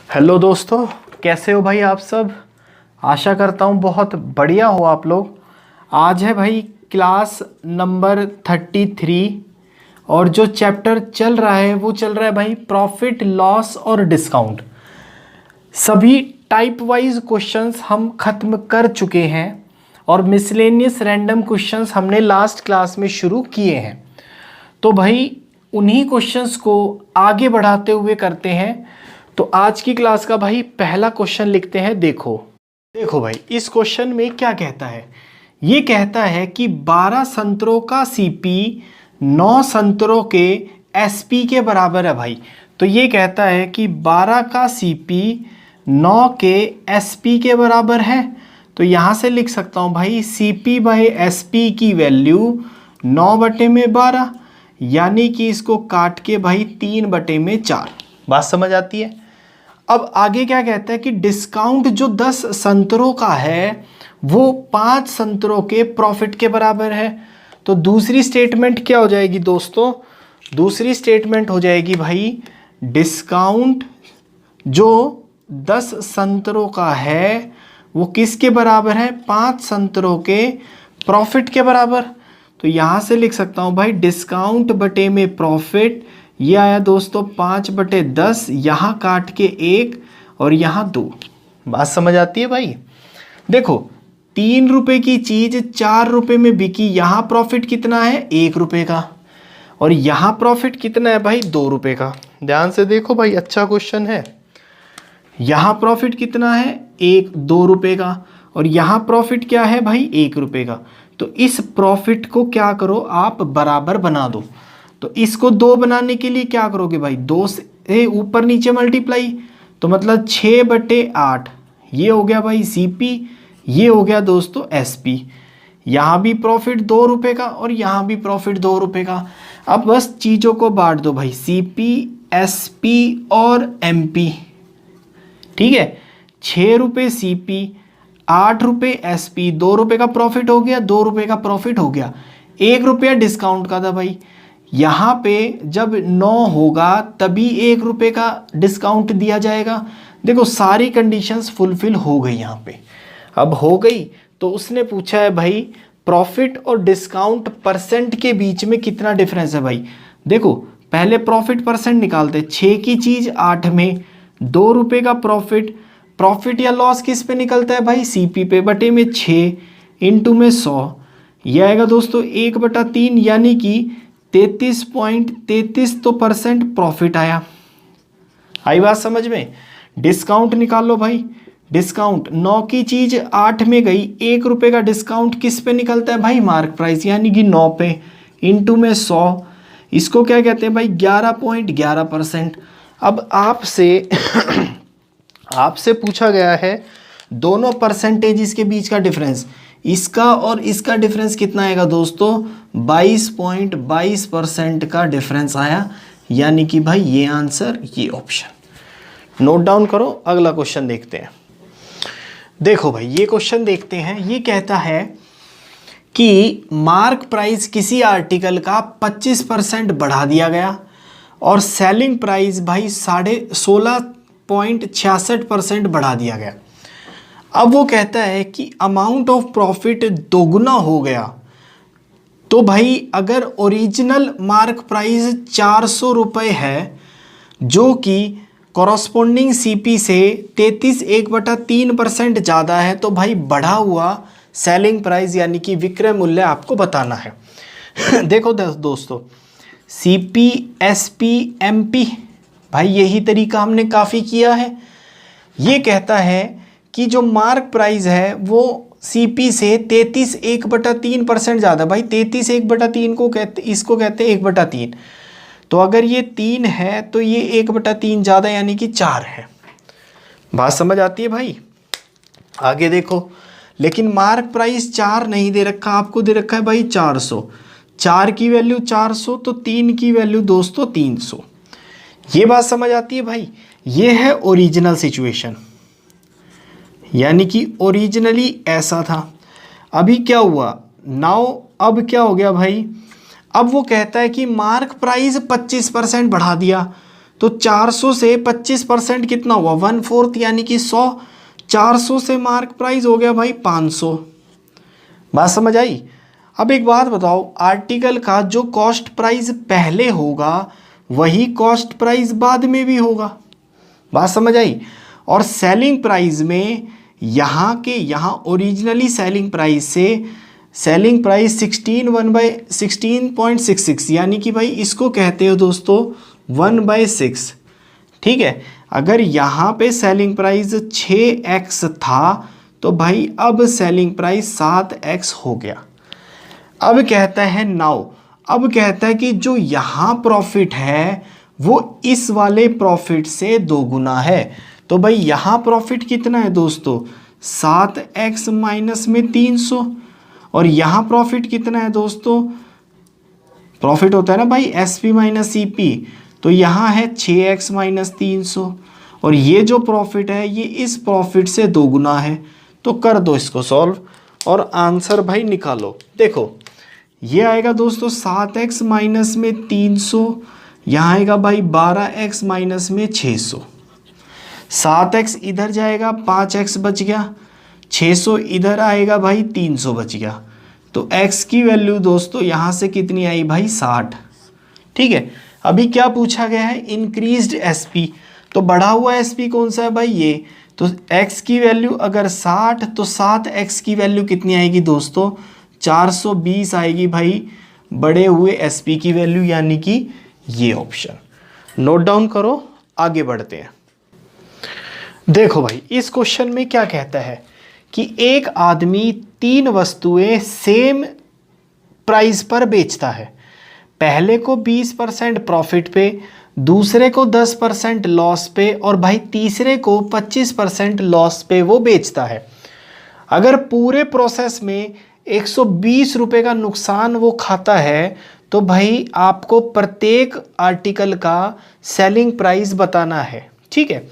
Hello दोस्तों, कैसे हो भाई आप सब। आशा करता हूँ बहुत बढ़िया हो आप लोग। आज है भाई क्लास नंबर 33 और जो चैप्टर चल रहा है वो चल रहा है भाई प्रॉफिट लॉस और डिस्काउंट। सभी टाइप वाइज क्वेश्चंस हम खत्म कर चुके हैं और मिसलेनियस रैंडम क्वेश्चंस हमने लास्ट क्लास में शुरू किए हैं। तो भाई उन्हीं क्वेश्चंस को आगे बढ़ाते हुए करते हैं। तो आज की क्लास का भाई पहला क्वेश्चन लिखते हैं। देखो देखो भाई, इस क्वेश्चन में क्या कहता है। ये कहता है कि 12 संतरों का सीपी 9 संतरों के एसपी के बराबर है भाई। तो ये कहता है कि 12 का सीपी 9 के एसपी के बराबर है। तो यहाँ से लिख सकता हूँ भाई सीपी बाई एसपी की वैल्यू 9/12, यानी कि इसको काट के भाई 3/4। बात समझ आती है। अब आगे क्या कहता है कि डिस्काउंट जो 10 संतरों का है वो 5 संतरों के प्रॉफिट के बराबर है। तो दूसरी स्टेटमेंट क्या हो जाएगी दोस्तों, दूसरी स्टेटमेंट हो जाएगी भाई डिस्काउंट जो 10 संतरों का है वो किसके बराबर है, 5 संतरों के प्रॉफिट के बराबर। तो यहाँ से लिख सकता हूँ भाई डिस्काउंट बटे में प्रॉफिट, ये आया दोस्तों 5/10, यहाँ काट के 1 और यहाँ 2। बात समझ आती है भाई। देखो 3 रुपए की चीज़ 4 रुपए में बिकी, यहाँ प्रॉफिट कितना है 1 रुपए का, और यहाँ प्रॉफिट कितना है भाई 2 रुपए का। ध्यान से देखो भाई, अच्छा क्वेश्चन है। यहाँ प्रॉफिट कितना है 2 रुपए का, और यहाँ प्रॉफिट क्या है भाई 1 रुपए का। तो इस प्रॉफिट को क्या करो आप बराबर बना दो। तो इसको 2 बनाने के लिए क्या करोगे भाई, 2 से ऊपर नीचे मल्टीप्लाई, तो मतलब 6/8। ये हो गया भाई सीपी, ये हो गया दोस्तों एसपी। यहाँ भी प्रॉफिट 2 रुपए का और यहाँ भी प्रॉफिट 2 रुपए का। अब बस चीज़ों को बांट दो भाई, सीपी एसपी और एमपी। ठीक है, 6 रुपये सीपी 8 रुपये एसपी, 2 रुपये का प्रॉफिट हो गया, 2 रुपये का प्रॉफिट हो गया। 1 रुपया डिस्काउंट का था भाई। यहाँ पे जब 9 होगा तभी 1 रुपये का डिस्काउंट दिया जाएगा। देखो सारी कंडीशंस फुलफिल हो गई यहाँ पे। अब हो गई तो उसने पूछा है भाई प्रॉफिट और डिस्काउंट परसेंट के बीच में कितना डिफरेंस है भाई। देखो पहले प्रॉफिट परसेंट निकालते, 6 की चीज़ 8 में 2 रुपये का प्रॉफिट। प्रॉफिट या लॉस किस पे निकलता है भाई, सीपी पे, बटे में 6 इंटू में 100। यह आएगा दोस्तों 1/3, यानी कि 33.33 तो परसेंट प्रॉफिट आया। आई बात समझ में। डिस्काउंट निकाल लो भाई। डिस्काउंट 9 की चीज़ 8 में गई, 1 रुपये का डिस्काउंट किस पे निकलता है भाई, मार्क प्राइस, यानी कि 9 पे इंटू में 100। इसको क्या कहते हैं भाई 11.11%। अब आपसे आपसे पूछा गया है दोनों परसेंटेज के बीच का डिफरेंस, इसका और इसका डिफरेंस कितना आएगा दोस्तों, 22.22% का डिफरेंस आया, यानी कि भाई ये आंसर, ये ऑप्शन। नोट डाउन करो, अगला क्वेश्चन देखते हैं। देखो भाई ये क्वेश्चन देखते हैं। ये कहता है कि मार्क प्राइस किसी आर्टिकल का 25% बढ़ा दिया गया और सेलिंग प्राइस भाई 16.66% बढ़ा दिया गया। अब वो कहता है कि अमाउंट ऑफ प्रॉफिट दोगुना हो गया। तो भाई अगर ओरिजिनल मार्क प्राइस 400 रुपये है जो कि कॉरस्पॉन्डिंग सीपी से 33.1/3% ज़्यादा है, तो भाई बढ़ा हुआ सेलिंग प्राइस यानी कि विक्रय मूल्य आपको बताना है। देखो दोस्तों सीपी एसपी एमपी, भाई यही तरीका हमने काफ़ी किया है। ये कहता है कि जो मार्क प्राइस है वो सीपी से 33.1/3% ज़्यादा। भाई 33.1/3 को कहते, इसको कहते हैं 1/3। तो अगर ये 3 है तो ये 1/3 ज़्यादा, यानी कि 4 है। बात समझ आती है भाई। आगे देखो, लेकिन मार्क प्राइस 4 नहीं दे रखा, आपको दे रखा है भाई 400। 4 की वैल्यू 400 तो 3 की वैल्यू दोस्तों 300। ये बात समझ आती है भाई। ये है ओरिजिनल सिचुएशन, यानी कि ओरिजिनली ऐसा था। अभी क्या हुआ नाउ, अब क्या हो गया भाई, अब वो कहता है कि मार्क प्राइस 25% बढ़ा दिया। तो 400 से 25% कितना हुआ 1/4 यानी कि 100। 400 से मार्क प्राइस हो गया भाई 500। बात समझ आई। अब एक बात बताओ, आर्टिकल का जो कॉस्ट प्राइस पहले होगा वही कॉस्ट प्राइस बाद में भी होगा। बात समझ आई। और सेलिंग प्राइस में यहाँ ओरिजिनली सेलिंग प्राइस से सेलिंग प्राइस 16/16.66 यानी कि भाई इसको कहते हो दोस्तों 1/6। ठीक है, अगर यहाँ पे सेलिंग प्राइस 6x था तो भाई अब सेलिंग प्राइस 7x हो गया। अब कहता है अब कहता है कि जो यहाँ प्रॉफिट है वो इस वाले प्रॉफिट से 2 गुना है। तो भाई यहाँ प्रॉफिट कितना है दोस्तों 7x माइनस में 300। और यहाँ प्रॉफिट कितना है दोस्तों, प्रॉफिट होता है ना भाई SP माइनस CP, तो यहाँ है 6x माइनस 300। और ये जो प्रॉफिट है ये इस प्रॉफिट से 2 गुना है। तो कर दो इसको सॉल्व और आंसर भाई निकालो। देखो ये आएगा दोस्तों 7x माइनस में 300, यहाँ आएगा भाई 12x माइनस में 600। 7x इधर जाएगा 5x बच गया, 600 इधर आएगा भाई 300 बच गया। तो x की वैल्यू दोस्तों यहाँ से कितनी आई भाई 60। ठीक है, अभी क्या पूछा गया है इंक्रीज्ड SP, तो बढ़ा हुआ SP कौन सा है भाई ये। तो x की वैल्यू अगर 60 तो 7x की वैल्यू कितनी आएगी दोस्तों 420 आएगी भाई बढ़े हुए SP की वैल्यू, यानी कि ये ऑप्शन नोट डाउन करो। आगे बढ़ते हैं। देखो भाई इस क्वेश्चन में क्या कहता है कि एक आदमी 3 वस्तुएं सेम प्राइस पर बेचता है। पहले को 20% प्रॉफिट पे, दूसरे को 10% लॉस पे और भाई तीसरे को 25% लॉस पे वो बेचता है। अगर पूरे प्रोसेस में 120 रुपये का नुकसान वो खाता है तो भाई आपको प्रत्येक आर्टिकल का सेलिंग प्राइस बताना है। ठीक है,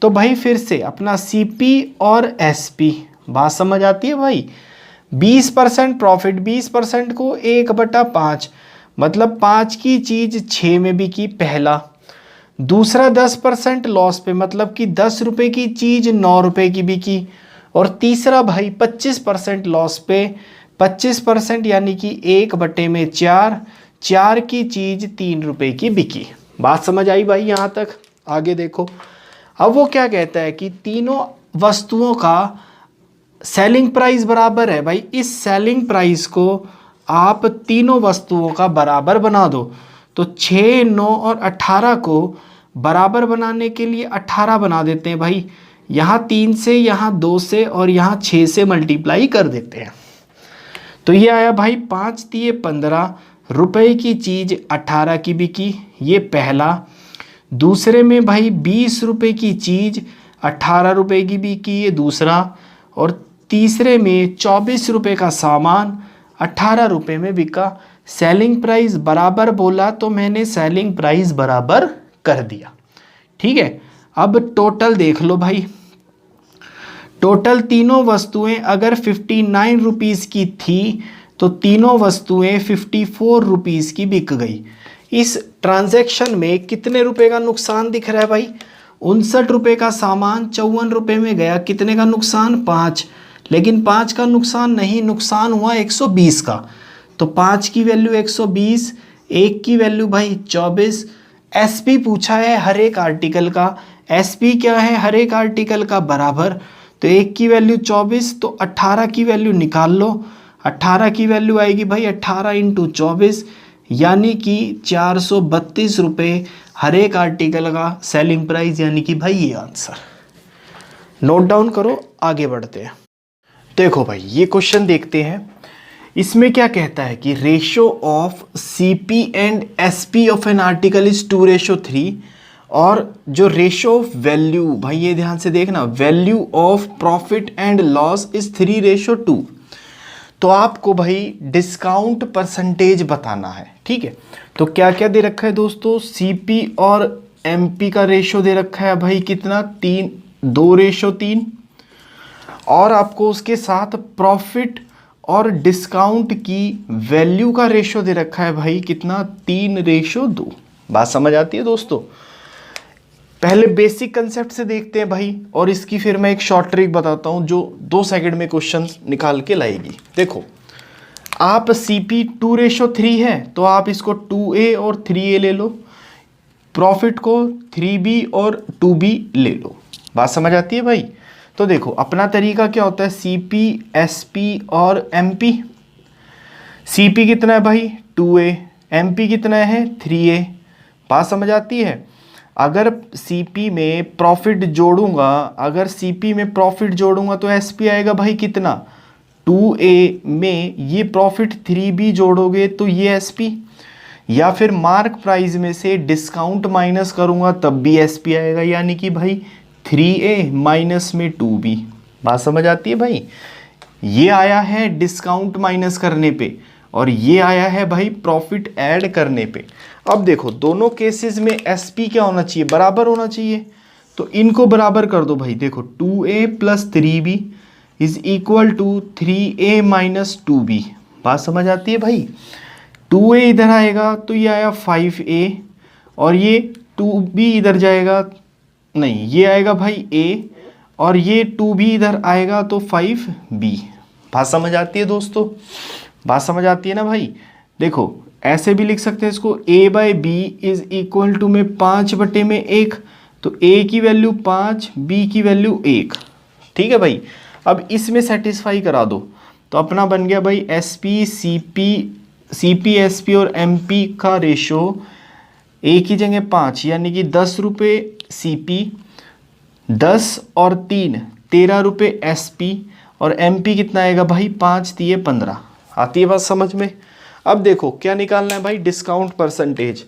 तो भाई फिर से अपना CP और SP बात समझ आती है भाई। 20% प्रॉफिट, 20% को 1/5 मतलब 5 की चीज़ 6 में बिकी पहला। दूसरा 10% लॉस पे मतलब कि 10 रुपये की चीज़ 9 रुपये की बिकी। और तीसरा भाई 25% लॉस पे, 25% यानी कि 1/4, 4 की चीज़ 3 रुपये की बिकी। बात समझ आई भाई यहाँ तक। आगे देखो, अब वो क्या कहता है कि तीनों वस्तुओं का सेलिंग प्राइस बराबर है। भाई इस सेलिंग प्राइस को आप तीनों वस्तुओं का बराबर बना दो। तो 6, 9 और 18 को बराबर बनाने के लिए 18 बना देते हैं भाई। यहाँ 3 से, यहाँ 2 से और यहाँ 6 से मल्टीप्लाई कर देते हैं। तो ये आया भाई 5 तिये 15 रुपए की चीज़ 18 की बिकी, ये पहला। दूसरे में भाई 20 रुपए की चीज़ 18 रुपए की बिकी, ये दूसरा। और तीसरे में 24 रुपए का सामान 18 रुपए में बिका। सेलिंग प्राइस बराबर बोला तो मैंने सेलिंग प्राइस बराबर कर दिया। ठीक है, अब टोटल देख लो भाई। टोटल तीनों वस्तुएं अगर 59 रुपीज़ की थी तो तीनों वस्तुएं 54 रुपीज़ की बिक गई। इस ट्रांजैक्शन में कितने रुपए का नुकसान दिख रहा है भाई 59 रुपये का सामान 54 रुपये में गया, कितने का नुकसान 5। लेकिन 5 का नुकसान नहीं, नुकसान हुआ 120 का। तो 5 की वैल्यू 120, 1 की वैल्यू भाई 24। SP पूछा है हर एक आर्टिकल का, SP क्या है हर एक आर्टिकल का बराबर। तो 1 की वैल्यू 24, तो 18 की वैल्यू निकाल लो। 18 की वैल्यू आएगी भाई 18 × 24 यानी कि 432 रुपये हर एक आर्टिकल का सेलिंग प्राइस, यानी कि भाई ये आंसर नोट डाउन करो। आगे बढ़ते हैं। देखो भाई ये क्वेश्चन देखते हैं। इसमें क्या कहता है कि ratio of CP and SP of an article is 2:3 और जो रेशो ऑफ वैल्यू, भाई ये ध्यान से देखना, value of profit and loss is 3:2। तो आपको भाई डिस्काउंट परसेंटेज बताना है। ठीक है, तो क्या क्या दे रखा है दोस्तों, CP और MP का रेशो दे रखा है भाई कितना 2:3 और आपको उसके साथ प्रॉफिट और डिस्काउंट की वैल्यू का रेशो दे रखा है भाई कितना 3:2। बात समझ आती है दोस्तों। पहले बेसिक कंसेप्ट से देखते हैं भाई, और इसकी फिर मैं एक शॉर्ट ट्रिक बताता हूं जो 2 सेकंड में क्वेश्चन निकाल के लाएगी। देखो, आप CP2:3 है तो आप इसको 2A और 3A ले लो, प्रॉफिट को 3B और 2B ले लो। बात समझ आती है भाई? तो देखो, अपना तरीका क्या होता है, CP, SP और MP। CP कितना है भाई 2A, MP कितना है 3A। बात समझ आती है? अगर CP में प्रॉफिट जोड़ूंगा, अगर CP में प्रॉफिट जोड़ूंगा तो SP आएगा भाई कितना 2A में, ये प्रॉफिट 3B जोड़ोगे तो ये SP, या फिर मार्क प्राइस में से डिस्काउंट माइनस करूंगा तब भी SP आएगा, यानी कि भाई 3A माइनस में 2B। बात समझ आती है भाई? ये आया है डिस्काउंट माइनस करने पे और ये आया है भाई प्रॉफिट ऐड करने पे। अब देखो, दोनों केसेस में SP क्या होना चाहिए, बराबर होना चाहिए, तो इनको बराबर कर दो भाई। देखो 2A plus 3B is equal to 3A minus 2B। बात समझ आती है भाई? 2A इधर आएगा तो ये आया 5A, और ये 2B इधर जाएगा, नहीं ये आएगा भाई A, और ये 2B इधर आएगा तो 5B। बात समझ आती है दोस्तों? बात समझ आती है ना भाई? देखो, ऐसे भी लिख सकते हैं इसको, A/B इज इक्वल टू में 5/1, तो A की वैल्यू 5, B की वैल्यू 1। ठीक है भाई? अब इसमें सेटिस्फाई करा दो तो अपना बन गया भाई CP, SP और MP का रेशो A की जगह 5, यानी कि 10 रुपये CP, 10 और 3 13 रुपये SP, और MP कितना आएगा भाई 5 3 15। आती है बात समझ में? अब देखो क्या निकालना है भाई, डिस्काउंट परसेंटेज।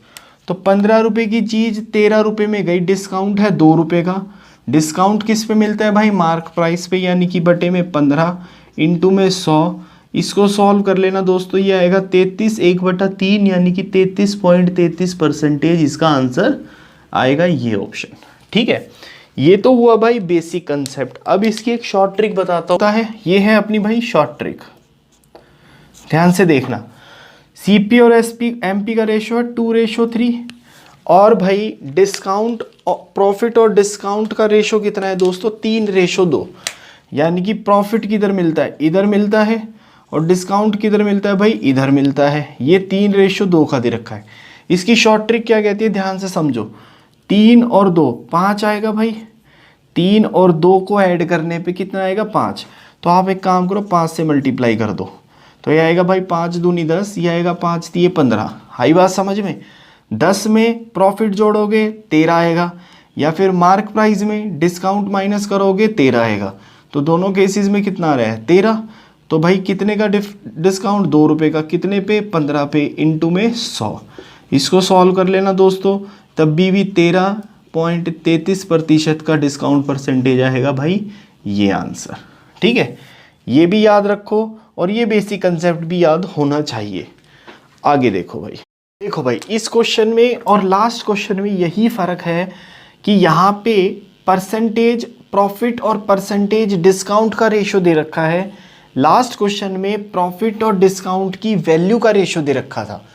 तो 15 रुपये की चीज़ 13 रुपये में गई, डिस्काउंट है 2 रुपये का। डिस्काउंट किस पे मिलता है भाई, मार्क प्राइस पे, यानी कि बटे में 15 इंटू में 100। इसको सॉल्व कर लेना दोस्तों, ये आएगा 33 1/3, यानी कि 33.33% इसका आंसर आएगा, ये ऑप्शन। ठीक है, ये तो हुआ भाई बेसिक कंसेप्ट। अब इसकी एक शॉर्ट ट्रिक बताता है, ये है अपनी भाई शॉर्ट ट्रिक, ध्यान से देखना। CP और SP MP का रेशो है 2:3, और भाई डिस्काउंट प्रॉफिट और डिस्काउंट का रेशो कितना है दोस्तों 3:2, यानी कि प्रॉफिट किधर मिलता है, इधर मिलता है, और डिस्काउंट किधर मिलता है भाई, इधर मिलता है। ये 3:2 का दे रखा है। इसकी शॉर्ट ट्रिक क्या कहती है, ध्यान से समझो। 3 और 2 5 आएगा भाई, 3 और 2 को ऐड करने पे कितना आएगा 5। तो आप एक काम करो, 5 से मल्टीप्लाई कर दो, तो ये आएगा भाई 5 दूनी 10, ये आएगा 5 3 15। हाई बात समझ में? 10 में प्रॉफिट जोड़ोगे 13 आएगा, या फिर मार्क प्राइस में डिस्काउंट माइनस करोगे 13 आएगा। तो दोनों केसेस में कितना आ रहा है 13। तो भाई कितने का डिस्काउंट 2 रुपये का, कितने पे 15 पे, इंटू में 100। इसको सॉल्व कर लेना दोस्तों, तब भी 13.33% का डिस्काउंट परसेंटेज आएगा भाई, ये आंसर। ठीक है, ये भी याद रखो, और ये बेसिक कंसेप्ट भी याद होना चाहिए। आगे देखो भाई, देखो भाई इस क्वेश्चन में और लास्ट क्वेश्चन में यही फ़र्क है कि यहाँ पे परसेंटेज प्रॉफिट और परसेंटेज डिस्काउंट का रेशो दे रखा है, लास्ट क्वेश्चन में प्रॉफिट और डिस्काउंट की वैल्यू का रेशो दे रखा था।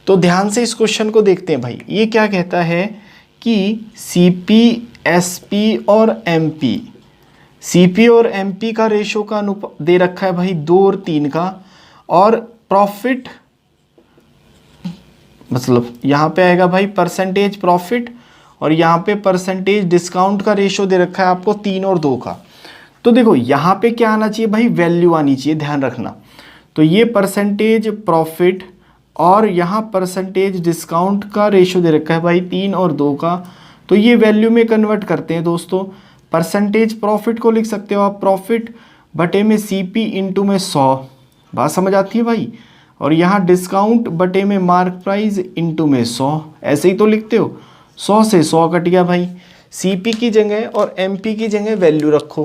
तो ध्यान से इस क्वेश्चन को देखते हैं भाई। ये क्या कहता है कि CP, SP और MP, CP और MP का रेशो का दे रखा है भाई 2 और 3 का, और प्रॉफिट मतलब यहाँ पे आएगा भाई परसेंटेज प्रॉफिट, और यहाँ पे परसेंटेज डिस्काउंट का रेशो दे रखा है आपको 3 और 2 का। तो देखो यहाँ पे क्या आना चाहिए भाई, वैल्यू आनी चाहिए, ध्यान रखना। तो ये परसेंटेज प्रॉफिट और यहाँ परसेंटेज डिस्काउंट का रेशो दे रखा है भाई 3 और 2 का। तो ये वैल्यू में कन्वर्ट करते हैं दोस्तों। परसेंटेज प्रॉफिट को लिख सकते हो आप प्रॉफिट बटे में CP इंटू में 100। बात समझ आती है भाई? और यहाँ डिस्काउंट बटे में मार्क प्राइस इंटू में 100, ऐसे ही तो लिखते हो। 100 से 100 कट गया भाई। CP की जगह और MP की जगह वैल्यू रखो,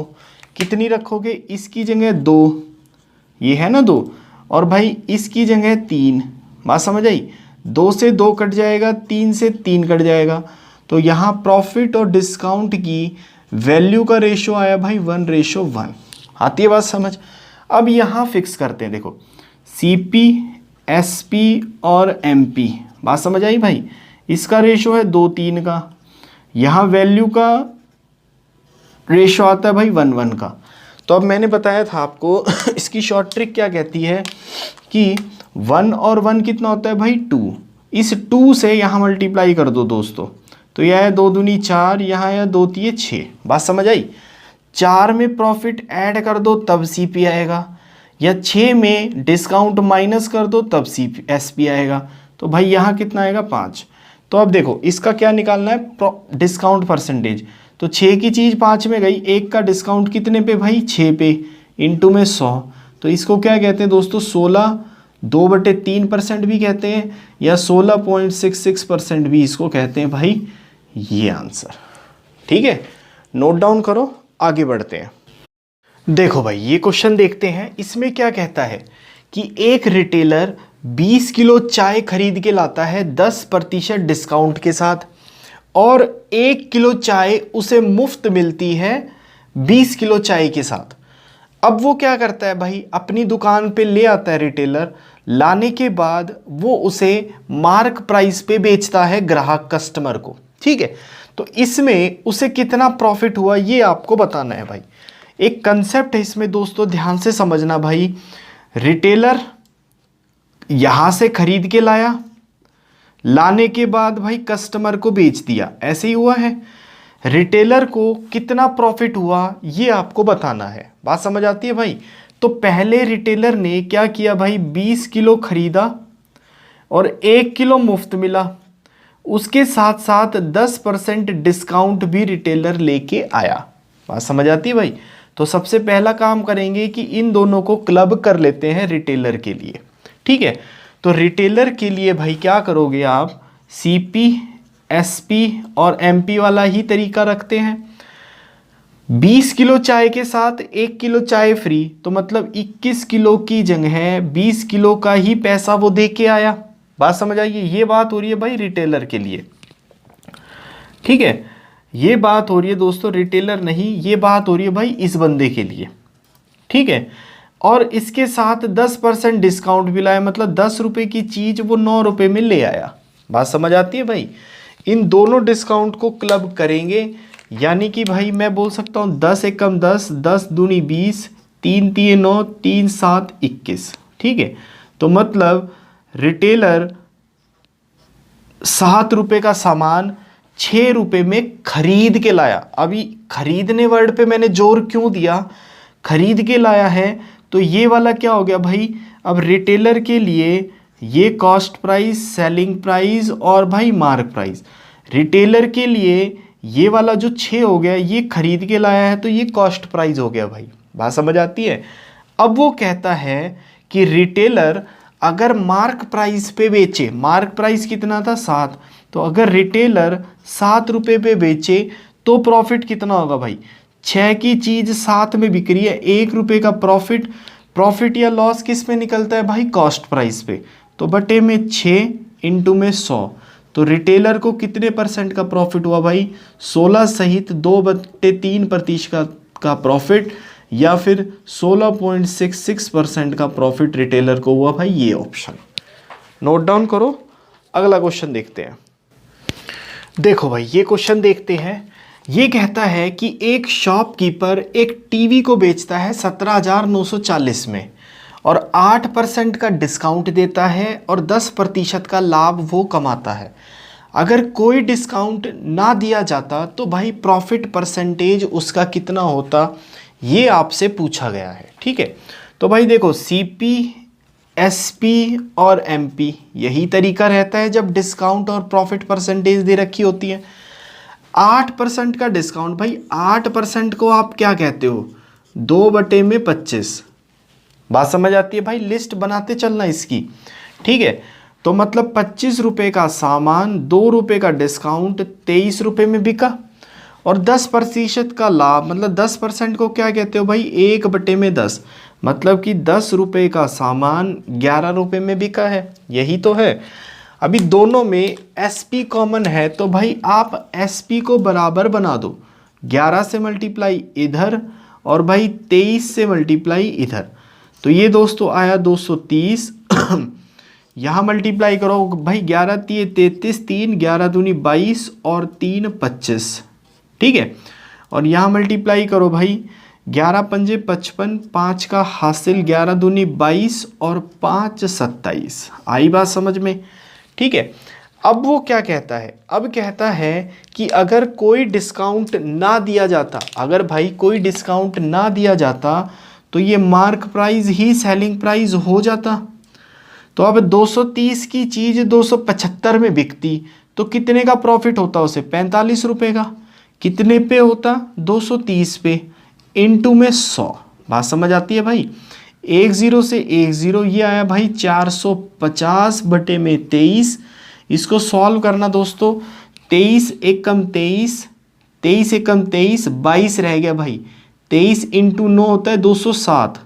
कितनी रखोगे, इसकी जगह 2, ये है ना 2, और भाई इसकी जगह 3। बात समझ आई? 2 से 2 कट जाएगा, 3 से 3 कट जाएगा। तो यहाँ प्रॉफिट और डिस्काउंट की वैल्यू का रेशो आया भाई 1:1। आती है बात समझ? अब यहाँ फिक्स करते हैं, देखो CP, SP और MP। बात समझ आई भाई? इसका रेशो है 2 3 का, यहाँ वैल्यू का रेशो आता है भाई 1:1 का। तो अब मैंने बताया था आपको इसकी शॉर्ट ट्रिक क्या कहती है कि 1 और 1 कितना होता है भाई 2, इस 2 से यहाँ मल्टीप्लाई कर दो दोस्तों, तो यह है 2 दूनी 4, यहाँ है 2 तिये 6। बात समझ आई? 4 में प्रॉफिट ऐड कर दो तब सीपी आएगा, या 6 में डिस्काउंट माइनस कर दो तब एसपी आएगा। तो भाई यहाँ कितना आएगा 5। तो अब देखो इसका क्या निकालना है, डिस्काउंट परसेंटेज। तो 6 की चीज़ 5 में गई, 1 का डिस्काउंट कितने पे भाई 6 पे, इंटू में 100। तो इसको क्या कहते हैं दोस्तों 16 2/3% भी कहते हैं, या 16.66% भी इसको कहते हैं भाई, ये आंसर। ठीक है, नोट डाउन करो, आगे बढ़ते हैं। देखो भाई ये क्वेश्चन देखते हैं, इसमें क्या कहता है कि एक रिटेलर 20 किलो चाय खरीद के लाता है 10% डिस्काउंट के साथ, और 1 किलो चाय उसे मुफ्त मिलती है 20 किलो चाय के साथ। अब वो क्या करता है भाई, अपनी दुकान पे ले आता है रिटेलर, लाने के बाद वो उसे मार्क प्राइस पे बेचता है ग्राहक कस्टमर को। ठीक है, तो इसमें उसे कितना प्रॉफिट हुआ ये आपको बताना है भाई। एक कंसेप्ट है इसमें दोस्तों, ध्यान से समझना भाई। रिटेलर यहां से खरीद के लाया, लाने के बाद भाई कस्टमर को बेच दिया, ऐसे ही हुआ है। रिटेलर को कितना प्रॉफिट हुआ ये आपको बताना है। बात समझ आती है भाई? तो पहले रिटेलर ने क्या किया भाई, 20 किलो खरीदा और 1 किलो मुफ्त मिला, उसके साथ साथ 10% डिस्काउंट भी रिटेलर लेके आया। बात समझ आती है भाई? तो सबसे पहला काम करेंगे कि इन दोनों को क्लब कर लेते हैं रिटेलर के लिए। ठीक है, तो रिटेलर के लिए भाई क्या करोगे आप, सीपी एसपी और एमपी वाला ही तरीका रखते हैं। 20 किलो चाय के साथ 1 किलो चाय फ्री, तो मतलब 21 किलो की जगह 20 किलो का ही पैसा वो दे के आया। बात समझ आइए, ये बात हो रही है भाई रिटेलर के लिए। ठीक है, ये बात हो रही है दोस्तों, रिटेलर नहीं, ये बात हो रही है भाई इस बंदे के लिए। ठीक है, और इसके साथ 10% डिस्काउंट भी लाया, मतलब 10 रुपये की चीज़ वो 9 रुपये में ले आया। बात समझ आती है भाई? इन दोनों डिस्काउंट को क्लब करेंगे, यानी कि भाई मैं बोल सकता हूँ 10 एकम 10, 10 दूनी 20, 3 तिये 9, 3 7 21। ठीक है, तो मतलब रिटेलर 7 रुपये का सामान 6 रुपये में खरीद के लाया। अभी खरीदने वर्ड पे मैंने जोर क्यों दिया, खरीद के लाया है, तो ये वाला क्या हो गया भाई, अब रिटेलर के लिए ये कॉस्ट प्राइस, सेलिंग प्राइस और भाई मार्क प्राइस। रिटेलर के लिए ये वाला जो 6 हो गया, ये खरीद के लाया है तो ये कॉस्ट प्राइस हो गया भाई। बात समझ आती है? अब वो कहता है कि रिटेलर अगर मार्क प्राइस पे बेचे, मार्क प्राइस कितना था 7, तो अगर रिटेलर 7 रुपये पे बेचे तो प्रॉफिट कितना होगा भाई, 6 की चीज़ 7 में बिक रही है, 1 रुपये का प्रॉफिट। प्रॉफिट या लॉस किस पे निकलता है भाई, कॉस्ट प्राइस पे। तो बटे में 6 इंटू में 100, तो रिटेलर को कितने % का प्रॉफिट हुआ भाई, 16 सहित 2/3% का प्रॉफिट, या फिर 16.66% का प्रॉफिट रिटेलर को हुआ भाई, ये ऑप्शन। नोट डाउन करो, अगला क्वेश्चन देखते हैं। देखो भाई ये क्वेश्चन देखते हैं। ये कहता है कि एक शॉपकीपर एक टीवी को बेचता है 17,940 में और 8% का डिस्काउंट देता है और 10% का लाभ वो कमाता है। अगर कोई डिस्काउंट ना दिया जाता तो भाई प्रॉफिट परसेंटेज उसका कितना होता, ये आपसे पूछा गया है। ठीक है, तो भाई देखो सीपी एसपी और एमपी यही तरीका रहता है जब डिस्काउंट और प्रॉफिट परसेंटेज दे रखी होती है। 8% का डिस्काउंट भाई, 8% को आप क्या कहते हो, 2/25। बात समझ आती है भाई? लिस्ट बनाते चलना इसकी। ठीक है, तो मतलब 25 रुपये का सामान, 2 रुपये का डिस्काउंट, 23 रुपये में बिका, और 10% का लाभ, मतलब 10% को क्या कहते हो भाई, 1/10, मतलब कि 10 रुपये का सामान 11 रुपये में बिका है। यही तो है। अभी दोनों में एसपी कॉमन है, तो भाई आप एसपी को बराबर बना दो, 11 से मल्टीप्लाई इधर और भाई 23 से मल्टीप्लाई इधर, तो ये दोस्तों आया 230। यहाँ मल्टीप्लाई करो भाई, 11 तिये 33, 3 11 दूनी 22 और 3 25, ठीक है। और यहाँ मल्टीप्लाई करो भाई, 11 पंजे 55, 5 का हासिल, 11 दूनी 22 और 5 27। आई बात समझ में, ठीक है। अब वो क्या कहता है, अब कहता है कि अगर कोई डिस्काउंट ना दिया जाता, अगर भाई कोई डिस्काउंट ना दिया जाता तो ये मार्क प्राइस ही सेलिंग प्राइस हो जाता। तो अब 230 की चीज़ 275 में बिकती तो कितने का प्रॉफिट होता उसे, 45 रुपये का। कितने पे होता, 230 पे, इनटू में 100। बात समझ आती है भाई। 10 से 10 ये आया भाई 450 बटे में 23। इसको सॉल्व करना दोस्तों, 23 एकम 23, 23 एकम 23, 22 रह गया भाई। 23 इंटू 9 होता है 207,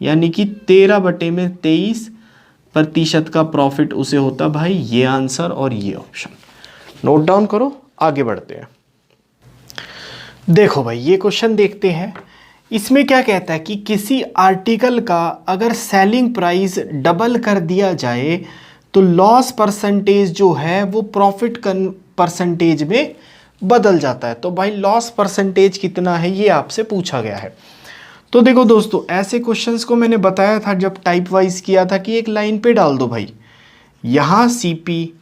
यानी कि 13 बटे में 23% का प्रॉफिट उसे होता भाई। ये आंसर और ये ऑप्शन नोट डाउन करो, आगे बढ़ते हैं। देखो भाई ये क्वेश्चन देखते हैं। इसमें क्या कहता है कि किसी आर्टिकल का अगर सेलिंग प्राइस डबल कर दिया जाए तो लॉस परसेंटेज जो है वो प्रॉफिट परसेंटेज में बदल जाता है। तो भाई लॉस परसेंटेज कितना है ये आपसे पूछा गया है। तो देखो दोस्तों, ऐसे क्वेश्चंस को मैंने बताया था जब टाइप वाइज किया था कि एक लाइन पे डाल दो भाई, यहाँ सीपी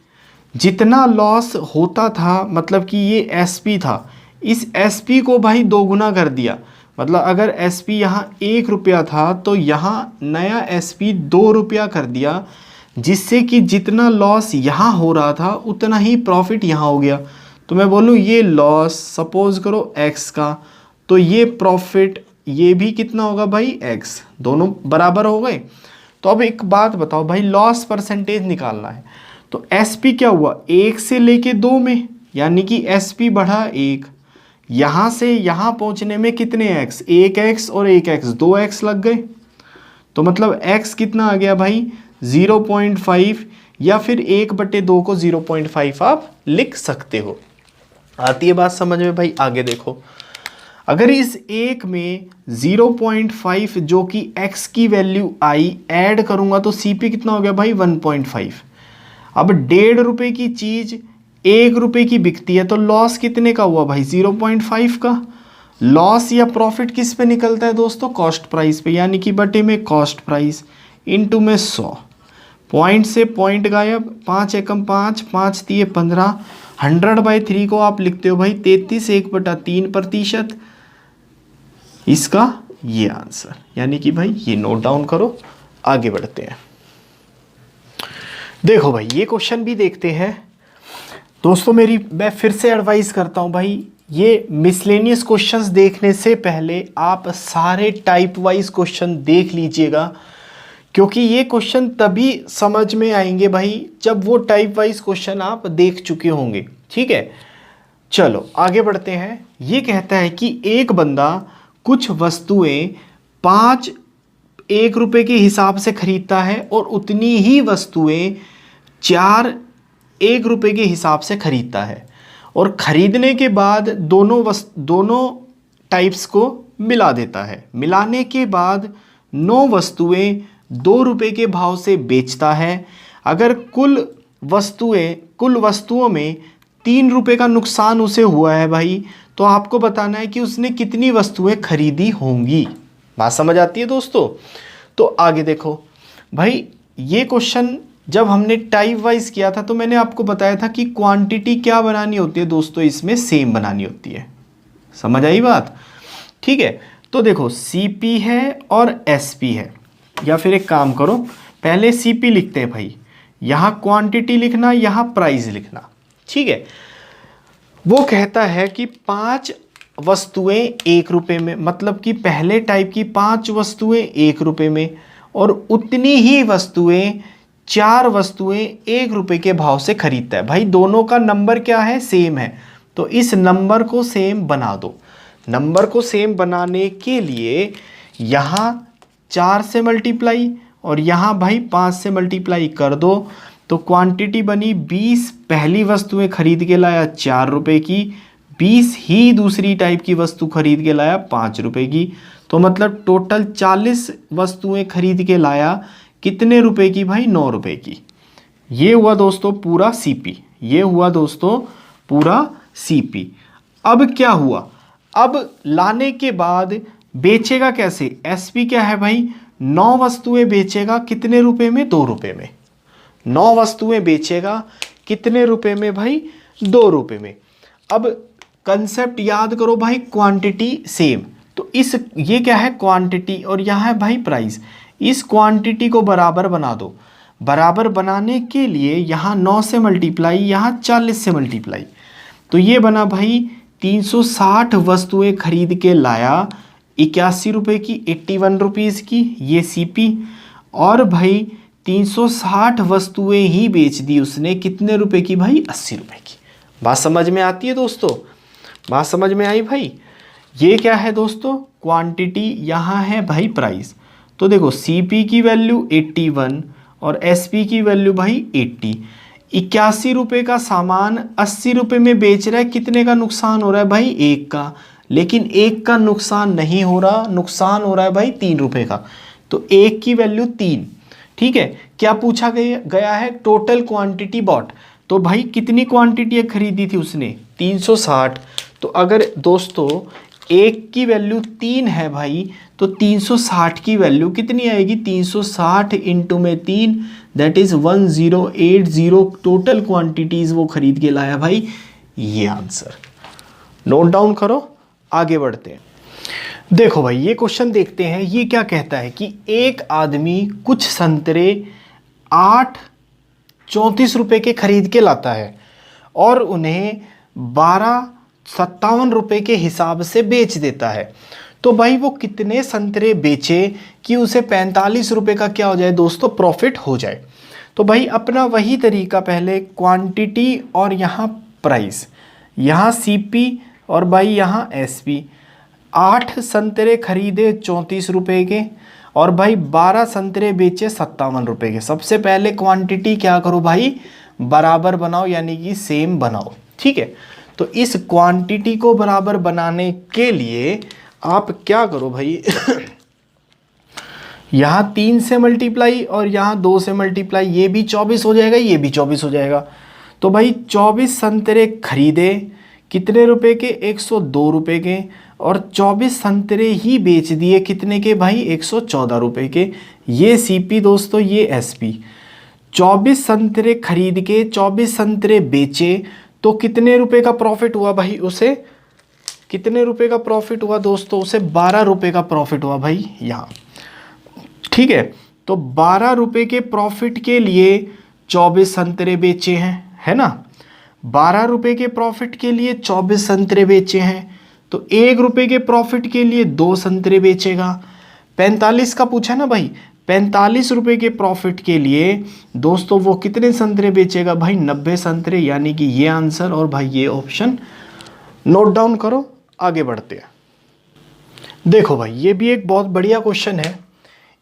जितना लॉस होता था, मतलब कि ये एसपी था, इस एसपी को भाई 2 गुना कर दिया। मतलब अगर एसपी यहाँ 1 रुपया था तो यहाँ नया एसपी 2 रुपया कर दिया, जिससे कि जितना लॉस यहाँ हो रहा था उतना ही प्रॉफिट यहाँ हो गया। तो मैं बोलूँ ये लॉस सपोज करो x का, तो ये प्रॉफिट ये भी कितना होगा भाई x, दोनों बराबर हो गए। तो अब एक बात बताओ भाई, लॉस परसेंटेज निकालना है तो SP क्या हुआ, 1 से लेके 2 में, यानी कि SP बढ़ा 1। यहाँ से यहाँ पहुँचने में कितने x, 1x और 1x, 2x लग गए। तो मतलब x कितना आ गया भाई 0.5, या फिर 1/2 को 0.5 आप लिख सकते हो। आती है बात समझ में भाई। आगे देखो, अगर इस एक में 0.5 जो कि x की वैल्यू आई ऐड करूंगा तो CP कितना हो गया भाई 1.5। अब 1.5 रुपये की चीज़ 1 रुपये की बिकती है तो लॉस कितने का हुआ भाई 0.5 का। लॉस या प्रॉफिट किस पे निकलता है दोस्तों, कॉस्ट प्राइस पे, यानी कि बटे में कॉस्ट प्राइस इनटू में 100। पॉइंट से पॉइंट गायब, 5 एकम 5, 5 तिये 15, 100/3 को आप लिखते हो भाई 33 1/3%। इसका ये आंसर, यानी कि भाई ये नोट डाउन करो, आगे बढ़ते हैं। देखो भाई ये क्वेश्चन भी देखते हैं दोस्तों। मैं फिर से एडवाइस करता हूं भाई, ये मिसलेनियस क्वेश्चंस देखने से पहले आप सारे टाइप वाइज क्वेश्चन देख लीजिएगा, क्योंकि ये क्वेश्चन तभी समझ में आएंगे भाई जब वो टाइप वाइज क्वेश्चन आप देख चुके होंगे, ठीक है। चलो आगे बढ़ते हैं। ये कहता है कि एक बंदा कुछ वस्तुएं 1 रुपये के हिसाब से खरीदता है और उतनी ही वस्तुएं 1 रुपये के हिसाब से खरीदता है, और खरीदने के बाद दोनों टाइप्स को मिला देता है। मिलाने के बाद 9 वस्तुएं 2 रुपये के भाव से बेचता है। अगर कुल वस्तुओं में 3 रुपये का नुकसान उसे हुआ है भाई, तो आपको बताना है कि उसने कितनी वस्तुएं खरीदी होंगी। बात समझ आती है दोस्तों। तो आगे देखो भाई, ये क्वेश्चन जब हमने टाइप वाइज किया था तो मैंने आपको बताया था कि क्वांटिटी क्या बनानी होती है दोस्तों, इसमें सेम बनानी होती है। समझ आई बात, ठीक है। तो देखो CP है और SP है, या फिर एक काम करो पहले CP लिखते हैं भाई, यहाँ क्वांटिटी लिखना, यहाँ प्राइस लिखना, ठीक है। वो कहता है कि 5 वस्तुएं 1 रुपये में, मतलब कि पहले टाइप की 5 वस्तुएं 1 रुपये में, और उतनी ही वस्तुएं 4 वस्तुएं 1 रुपये के भाव से खरीदता है। भाई दोनों का नंबर क्या है, सेम है, तो इस नंबर को सेम बना दो। नंबर को सेम बनाने के लिए यहाँ 4 से मल्टीप्लाई और यहाँ भाई 5 से मल्टीप्लाई कर दो, तो क्वांटिटी बनी 20 पहली वस्तुएं खरीद के लाया 4 रुपये की, 20 ही दूसरी टाइप की वस्तु खरीद के लाया 5 रुपये की। तो मतलब टोटल 40 वस्तुएं खरीद के लाया कितने रुपए की भाई, 9 रुपये की। ये हुआ दोस्तों पूरा सीपी, ये हुआ दोस्तों पूरा सीपी। अब क्या हुआ, अब लाने के बाद बेचेगा कैसे, एसपी क्या है भाई, 9 वस्तुएं बेचेगा कितने रुपए में, 2 रुपए में। 9 वस्तुएं बेचेगा कितने रुपए में भाई, 2 रुपए में। अब कंसेप्ट याद करो भाई, क्वांटिटी सेम, तो इस ये क्या है क्वांटिटी और यहाँ है भाई प्राइस। इस क्वांटिटी को बराबर बना दो। बराबर बनाने के लिए यहाँ 9 से मल्टीप्लाई, यहाँ 40 से मल्टीप्लाई, तो ये बना भाई 360 वस्तुएं खरीद के लाया 81 रुपये की, 81 रुपीज़ की, ये सीपी। और भाई 360 वस्तुएं ही बेच दी उसने कितने रुपए की भाई, 80 रुपये की। बात समझ में आती है दोस्तों, बात समझ में आई भाई। ये क्या है दोस्तों, क्वांटिटी, यहाँ है भाई प्राइस। तो देखो सीपी की वैल्यू 81 और एसपी की वैल्यू भाई 80। 81 रुपये का सामान 80 रुपये में बेच रहा है, कितने का नुकसान हो रहा है भाई, 1 का। लेकिन 1 का नुकसान नहीं हो रहा, नुकसान हो रहा है भाई 3 रुपये का। तो 1 की वैल्यू 3, ठीक है। क्या पूछा गया है, टोटल क्वांटिटी बॉट, तो भाई कितनी क्वांटिटी खरीदी थी उसने, 360। तो अगर दोस्तों 1 की वैल्यू 3 है भाई, तो 360 की वैल्यू कितनी आएगी, 360 इंटू में 3, दैट इज 1080 टोटल क्वांटिटीज वो खरीद के लाया भाई। ये आंसर नोट डाउन करो, आगे बढ़ते हैं। देखो भाई ये क्वेश्चन देखते हैं, ये क्या कहता है कि एक आदमी कुछ संतरे 8.34 रुपये के खरीद के लाता है और उन्हें 12.57 रुपये के हिसाब से बेच देता है। तो भाई वो कितने संतरे बेचे कि उसे 45 रुपये का क्या हो जाए दोस्तों, प्रॉफिट हो जाए। तो भाई अपना वही तरीका, पहले क्वांटिटी और यहाँ प्राइस, यहाँ सीपी और भाई यहाँ एसपी। 8 संतरे खरीदे 34 रुपये के और भाई 12 संतरे बेचे 57 रुपये के। सबसे पहले क्वांटिटी क्या करो भाई, बराबर बनाओ, यानी कि सेम बनाओ, ठीक है। तो इस क्वांटिटी को बराबर बनाने के लिए आप क्या करो भाई यहाँ 3 से मल्टीप्लाई और यहाँ 2 से मल्टीप्लाई, ये भी 24 हो जाएगा, ये भी 24 हो जाएगा। तो भाई 24 संतरे खरीदे कितने रुपए के, 102 रुपये के, और 24 संतरे ही बेच दिए कितने के भाई, 114 रुपये के। ये सीपी दोस्तों, ये एसपी। 24 संतरे खरीद के 24 संतरे बेचे, तो कितने रुपए का प्रॉफिट हुआ भाई उसे, कितने रुपए का प्रॉफिट हुआ दोस्तों उसे, 12 रुपये का प्रॉफिट हुआ भाई यहाँ, ठीक है। तो 12 रुपये के प्रॉफिट के लिए 24 संतरे बेचे हैं, है ना। 12 रुपये के प्रॉफिट के लिए 24 संतरे बेचे हैं, तो 1 रुपये के प्रॉफिट के लिए 2 संतरे बेचेगा। 45 का पूछा ना भाई, 45 रुपये के प्रॉफिट के लिए दोस्तों वो कितने संतरे बेचेगा भाई, 90 संतरे, यानी कि ये आंसर और भाई ये ऑप्शन नोट डाउन करो, आगे बढ़ते हैं। देखो भाई ये भी एक बहुत बढ़िया क्वेश्चन है।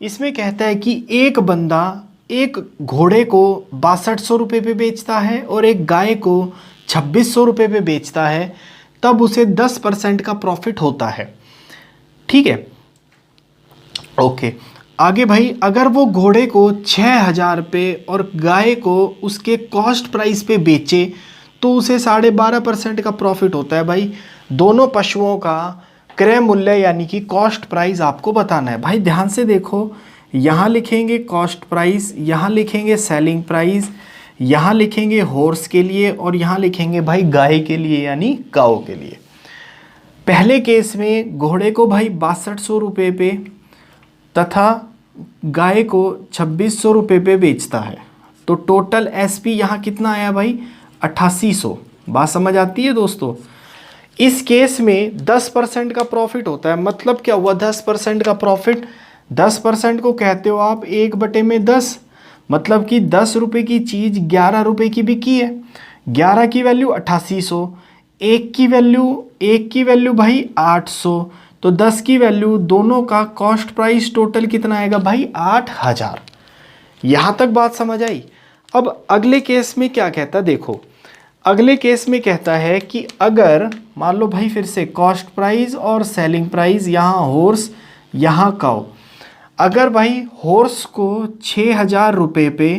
इसमें कहता है कि एक बंदा एक घोड़े को 6200 रुपये पे बेचता है और एक गाय को 2600 रुपये पे बेचता है, तब उसे 10% का प्रॉफिट होता है, ठीक है। ओके, आगे भाई अगर वो घोड़े को 6000 पे और गाय को उसके कॉस्ट प्राइस पे बेचे तो उसे 12.5% का प्रॉफिट होता है। भाई दोनों पशुओं का क्रय मूल्य यानी कि कॉस्ट प्राइस आपको बताना है। भाई ध्यान से देखो, यहाँ लिखेंगे कॉस्ट प्राइस, यहाँ लिखेंगे सेलिंग प्राइस, यहाँ लिखेंगे हॉर्स के लिए और यहाँ लिखेंगे भाई गाय के लिए यानी काऊ के लिए। पहले केस में घोड़े को भाई 6200 रुपये पे तथा गाय को 2600 रुपये पे बेचता है, तो टोटल एसपी यहाँ कितना आया भाई, 8800। बात समझ आती है दोस्तों। इस केस में 10% का प्रॉफिट होता है, मतलब क्या हुआ 10% का प्रॉफिट, 10% को कहते हो आप 1/10, मतलब कि 10 रुपये की चीज़ 11 रुपये की बिकी है। 11 की वैल्यू 8800, एक की वैल्यू भाई 800, तो 10 की वैल्यू, दोनों का कॉस्ट प्राइस टोटल कितना आएगा भाई 8000। यहाँ तक बात समझ आई। अब अगले केस में क्या कहता है, देखो अगले केस में कहता है कि अगर मान लो भाई फिर से कॉस्ट प्राइस और सेलिंग प्राइस, यहाँ हॉर्स यहाँ काऊ, अगर भाई हॉर्स को 6000 रुपये पे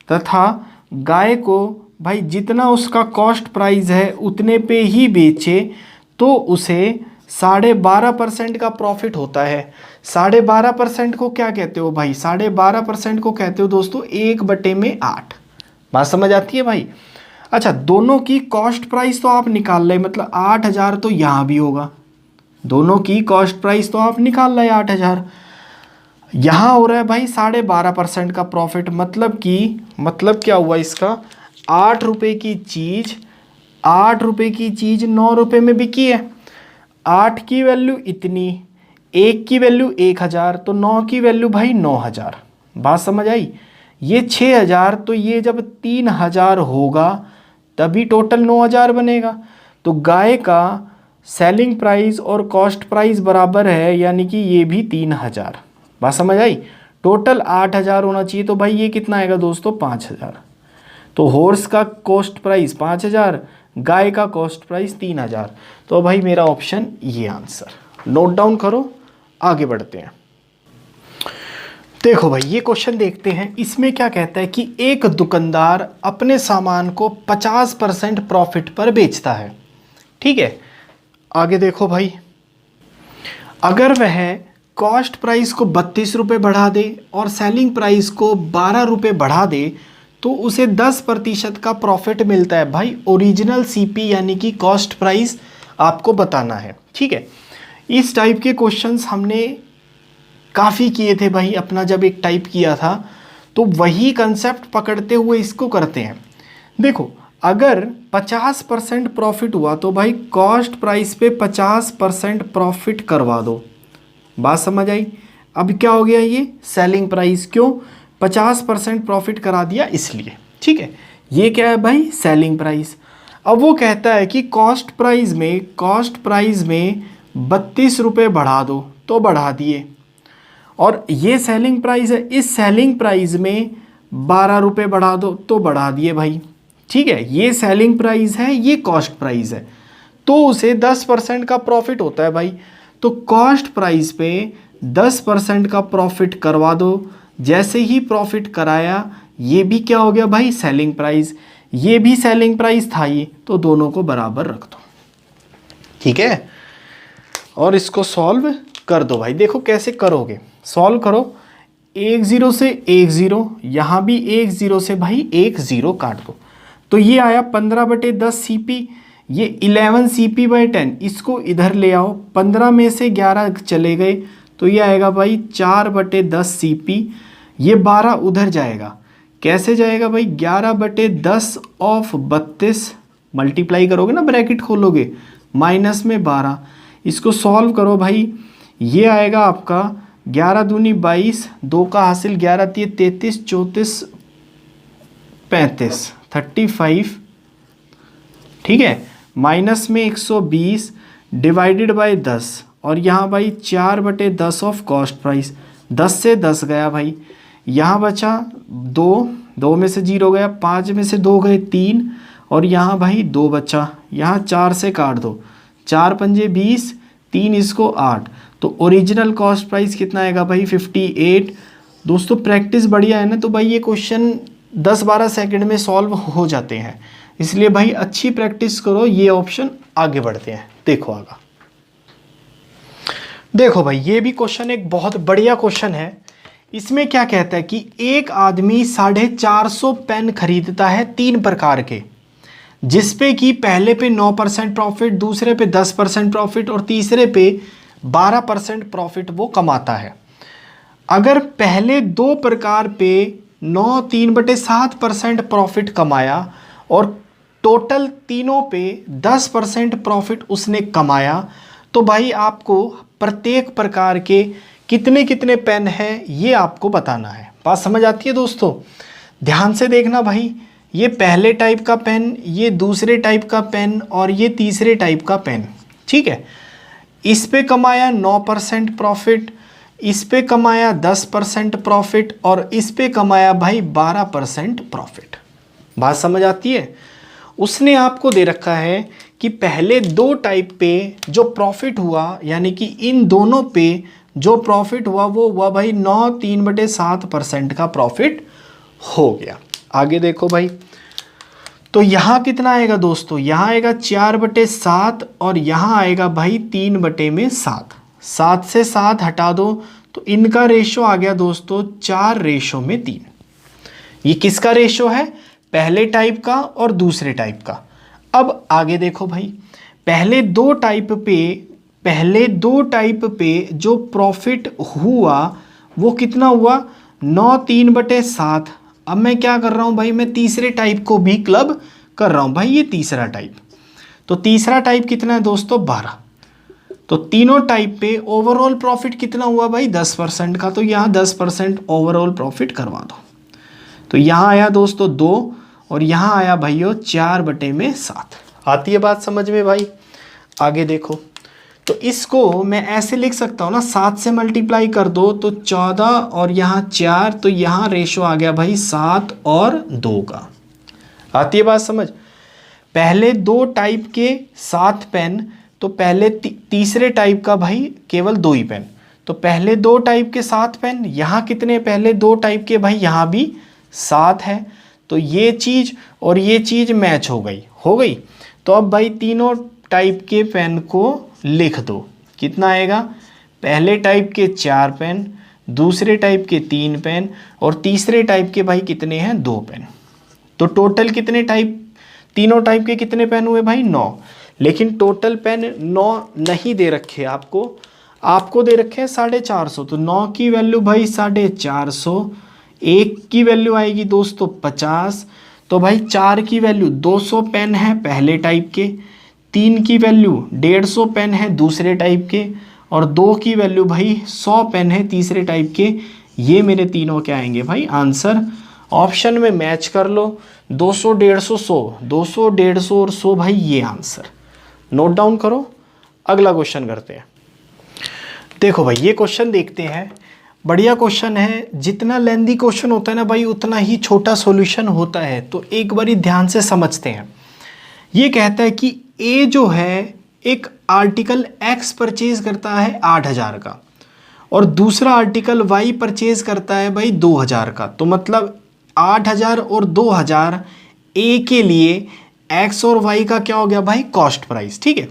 तथा गाय को भाई जितना उसका कॉस्ट प्राइस है उतने पे ही बेचे तो उसे 12.5% का प्रॉफिट होता है। 12.5% को क्या कहते हो भाई? 12.5% को कहते हो दोस्तों 1/8। बात समझ आती है भाई? अच्छा, दोनों की कॉस्ट प्राइस तो आप निकाल रहे, मतलब 8,000 तो यहाँ भी होगा। दोनों की कॉस्ट प्राइस तो आप निकाल रहे 8,000, यहाँ हो रहा है भाई 12.5% का प्रॉफिट। मतलब क्या हुआ इसका? 8 रुपये की चीज़ 9 रुपये में बिकी है। 8 की वैल्यू इतनी, 1 की वैल्यू 1,000, तो 9 की वैल्यू भाई 9,000। बात समझ आई? ये 6,000, तो ये जब 3,000 होगा तभी टोटल 9,000 बनेगा। तो गाय का सेलिंग प्राइस और कॉस्ट प्राइस बराबर है, यानी कि ये भी 3,000। बात समझ आई? टोटल 8,000 होना चाहिए, तो भाई ये कितना आएगा दोस्तों? 5,000। तो हॉर्स का कॉस्ट प्राइस 5,000, गाय का कॉस्ट प्राइस 3,000। तो भाई मेरा ऑप्शन ये आंसर नोट डाउन करो, आगे बढ़ते हैं। देखो भाई ये क्वेश्चन देखते हैं। इसमें क्या कहता है कि एक दुकानदार अपने सामान को 50% प्रॉफिट पर बेचता है। ठीक है, आगे देखो भाई, अगर वह कॉस्ट प्राइस को 32 रुपये बढ़ा दे और सेलिंग प्राइस को 12 रुपये बढ़ा दे तो उसे 10% का प्रॉफिट मिलता है। भाई ओरिजिनल सीपी यानी कि कॉस्ट प्राइस आपको बताना है। ठीक है, इस टाइप के क्वेश्चंस हमने काफ़ी किए थे भाई, अपना जब एक टाइप किया था तो वही कंसेप्ट पकड़ते हुए इसको करते हैं। देखो, अगर 50% प्रॉफिट हुआ तो भाई कॉस्ट प्राइस पे 50% प्रॉफिट करवा दो। बात समझ आई? अब क्या हो गया ये? Selling price. क्यों? 50% प्रॉफिट करा दिया इसलिए। ठीक है, ये क्या है भाई? Selling price. अब वो कहता है कि कॉस्ट प्राइस में 32 रुपये बढ़ा दो, तो बढ़ा दिए। और ये सेलिंग प्राइस है, इस सेलिंग प्राइस में 12 रुपये बढ़ा दो, तो बढ़ा दिए भाई। ठीक है, ये सेलिंग प्राइस है, ये कॉस्ट प्राइस है, तो उसे 10% का प्रॉफिट होता है भाई। तो कॉस्ट प्राइस पे 10% का प्रॉफिट करवा दो। जैसे ही प्रॉफिट कराया, ये भी क्या हो गया भाई? Selling price. ये भी सेलिंग प्राइस था ये, तो दोनों को बराबर रख दो। ठीक है, और इसको सॉल्व कर दो भाई। देखो कैसे करोगे, सॉल्व करो। 1 0 से 1 0, यहाँ भी 1 0 से भाई 1 0 काट दो, तो ये आया 15/10 CP। ये 11 CP/10, इसको इधर ले आओ। 15 में से 11 चले गए तो ये आएगा भाई 4/10 CP। ये 12 उधर जाएगा, कैसे जाएगा भाई? 11/10 ऑफ 32, मल्टीप्लाई करोगे ना, ब्रैकेट खोलोगे, माइनस में 12। इसको सॉल्व करो भाई, ये आएगा आपका 11 दूनी 22, 2 का हासिल 11 3 33 34 35 35। ठीक है, माइनस में 120 डिवाइडेड बाय 10, और यहाँ भाई 4/10 ऑफ कॉस्ट प्राइस। 10 से 10 गया भाई, यहाँ बचा 2 में से 0 गया, 5 में से 2 गए 3, और यहाँ भाई 2 बचा। यहाँ 4 से काट दो, 4 पंजे 20, 3 इसको 8, तो ओरिजिनल कॉस्ट प्राइस कितना आएगा भाई? 58। दोस्तों प्रैक्टिस बढ़िया है ना, तो भाई ये क्वेश्चन 10-12 सेकंड में सॉल्व हो जाते हैं, इसलिए भाई अच्छी प्रैक्टिस करो। ये ऑप्शन आगे बढ़ते हैं, देखो आगे। देखो भाई ये भी क्वेश्चन एक बहुत बढ़िया क्वेश्चन है। इसमें क्या कहता है कि एक आदमी 450 पेन खरीदता है 3 प्रकार के, जिसपे कि पहले पे 9% प्रॉफिट, दूसरे पे 10% प्रॉफिट और तीसरे पे 12% प्रॉफिट वो कमाता है। अगर पहले 2 प्रकार पे 9 3/7% प्रॉफिट कमाया और टोटल तीनों पे 10% प्रॉफिट उसने कमाया, तो भाई आपको प्रत्येक प्रकार के कितने कितने पेन है ये आपको बताना है। बात समझ आती है दोस्तों? ध्यान से देखना भाई, ये पहले टाइप का पेन, ये दूसरे टाइप का पेन और ये तीसरे टाइप का पेन। ठीक है, इस पे कमाया 9% प्रॉफिट, इस पे कमाया 10% प्रॉफिट और इस पे कमाया भाई 12% प्रॉफिट। बात समझ आती है? उसने आपको दे रखा है कि पहले 2 टाइप पे जो प्रॉफिट हुआ, यानी कि इन दोनों पे जो प्रॉफिट हुआ वो हुआ भाई 9 3/7% का प्रॉफिट हो गया। आगे देखो भाई, तो यहाँ कितना आएगा दोस्तों, यहाँ आएगा 4/7 और यहाँ आएगा भाई 3/7। 7 से 7 हटा दो तो इनका रेशो आ गया दोस्तों 4:3। ये किसका रेशो है, पहले टाइप का और दूसरे टाइप का। अब आगे देखो भाई, पहले दो टाइप पे जो प्रॉफिट हुआ वो कितना हुआ, 9 3/7। अब मैं क्या कर रहा हूँ भाई, मैं तीसरे टाइप को भी क्लब कर रहा हूँ भाई, ये तीसरा टाइप। तो तीसरा टाइप कितना है दोस्तों, 12। तो तीनों टाइप पे ओवरऑल प्रॉफिट कितना हुआ भाई, 10% का। तो यहाँ 10% ओवरऑल प्रॉफिट करवा दो। तो यहाँ आया दोस्तों 2 और यहाँ आया भाइयों 4/7। आती है बात समझ में भाई। आगे देखो, तो इसको मैं ऐसे लिख सकता हूँ ना, 7 से मल्टीप्लाई कर दो तो 14 और यहाँ 4, तो यहाँ रेशो आ गया भाई 7 और 2 का। आती है बात समझ। पहले दो टाइप के 7 पेन, तो पहले तीसरे टाइप का भाई केवल 2 ही पेन। तो पहले दो टाइप के 7 पेन, यहाँ कितने, पहले दो टाइप के भाई यहाँ भी 7 है। तो ये चीज़ और ये चीज़ मैच हो गई। तो अब भाई तीनों टाइप के पेन को लिख दो। कितना आएगा, पहले टाइप के 4 पेन, दूसरे टाइप के 3 पेन और तीसरे टाइप के भाई कितने हैं, 2 पेन। तो टोटल कितने टाइप, तीनों टाइप के कितने पेन हुए भाई, 9। लेकिन टोटल पेन 9 नहीं दे रखे आपको दे रखे हैं 450। तो 9 की वैल्यू भाई 450, 1 की वैल्यू आएगी दोस्तों 50। तो भाई 4 की वैल्यू 200 पेन है पहले टाइप के, 3 की वैल्यू 150 पेन है दूसरे टाइप के और 2 की वैल्यू भाई 100 पेन है तीसरे टाइप के। ये मेरे तीनों क्या आएंगे भाई, आंसर। ऑप्शन में मैच कर लो, 200 150 100, 200 150 और 100 भाई, ये आंसर नोट डाउन करो। अगला क्वेश्चन करते हैं। देखो भाई ये क्वेश्चन देखते हैं, बढ़िया क्वेश्चन है। जितना लेंदी क्वेश्चन होता है ना भाई, उतना ही छोटा सॉल्यूशन होता है। तो एक बारी ध्यान से समझते हैं। ये कहता है कि ए जो है एक आर्टिकल एक्स परचेज करता है 8000 का और दूसरा आर्टिकल वाई परचेज करता है भाई 2000 का। तो मतलब 8000 और 2000 ए के लिए एक्स और वाई का क्या हो गया भाई, कॉस्ट प्राइस। ठीक है,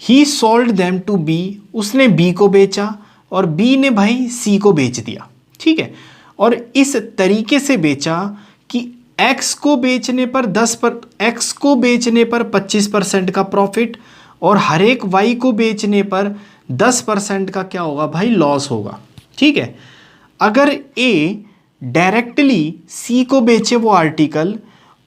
he sold them to B, उसने बी को बेचा और बी ने भाई सी को बेच दिया। ठीक है, और इस तरीके से बेचा कि एक्स को बेचने पर 25% का प्रॉफिट और हर एक वाई को बेचने पर 10% का क्या होगा भाई, लॉस होगा। ठीक है, अगर ए डायरेक्टली सी को बेचे वो आर्टिकल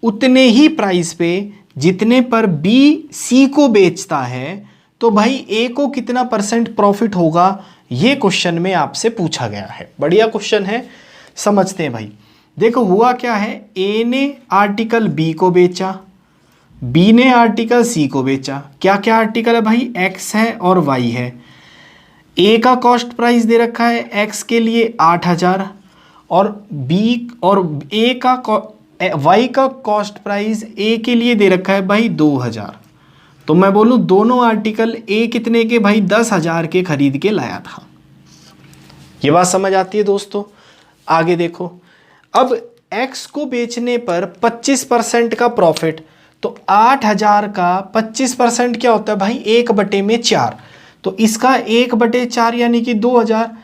उतने ही प्राइस पे जितने पर बी सी को बेचता है, तो भाई ए को कितना परसेंट प्रॉफिट होगा, ये क्वेश्चन में आपसे पूछा गया है। बढ़िया क्वेश्चन है, समझते हैं भाई। देखो हुआ क्या है, ए ने आर्टिकल बी को बेचा, बी ने आर्टिकल सी को बेचा। क्या क्या आर्टिकल है भाई, एक्स है और वाई है। ए का कॉस्ट प्राइस दे रखा है एक्स के लिए 8000 और बी और ए का वाई का कॉस्ट प्राइस ए के लिए दे रखा है भाई 2000। तो मैं बोलूँ दोनों आर्टिकल ए कितने के भाई, 10,000 के खरीद के लाया था। ये बात समझ आती है दोस्तों। आगे देखो, अब एक्स को बेचने पर 25% का प्रॉफिट, तो 8000 का 25% क्या होता है भाई, 1/4। तो इसका 1/4 यानी कि 2000।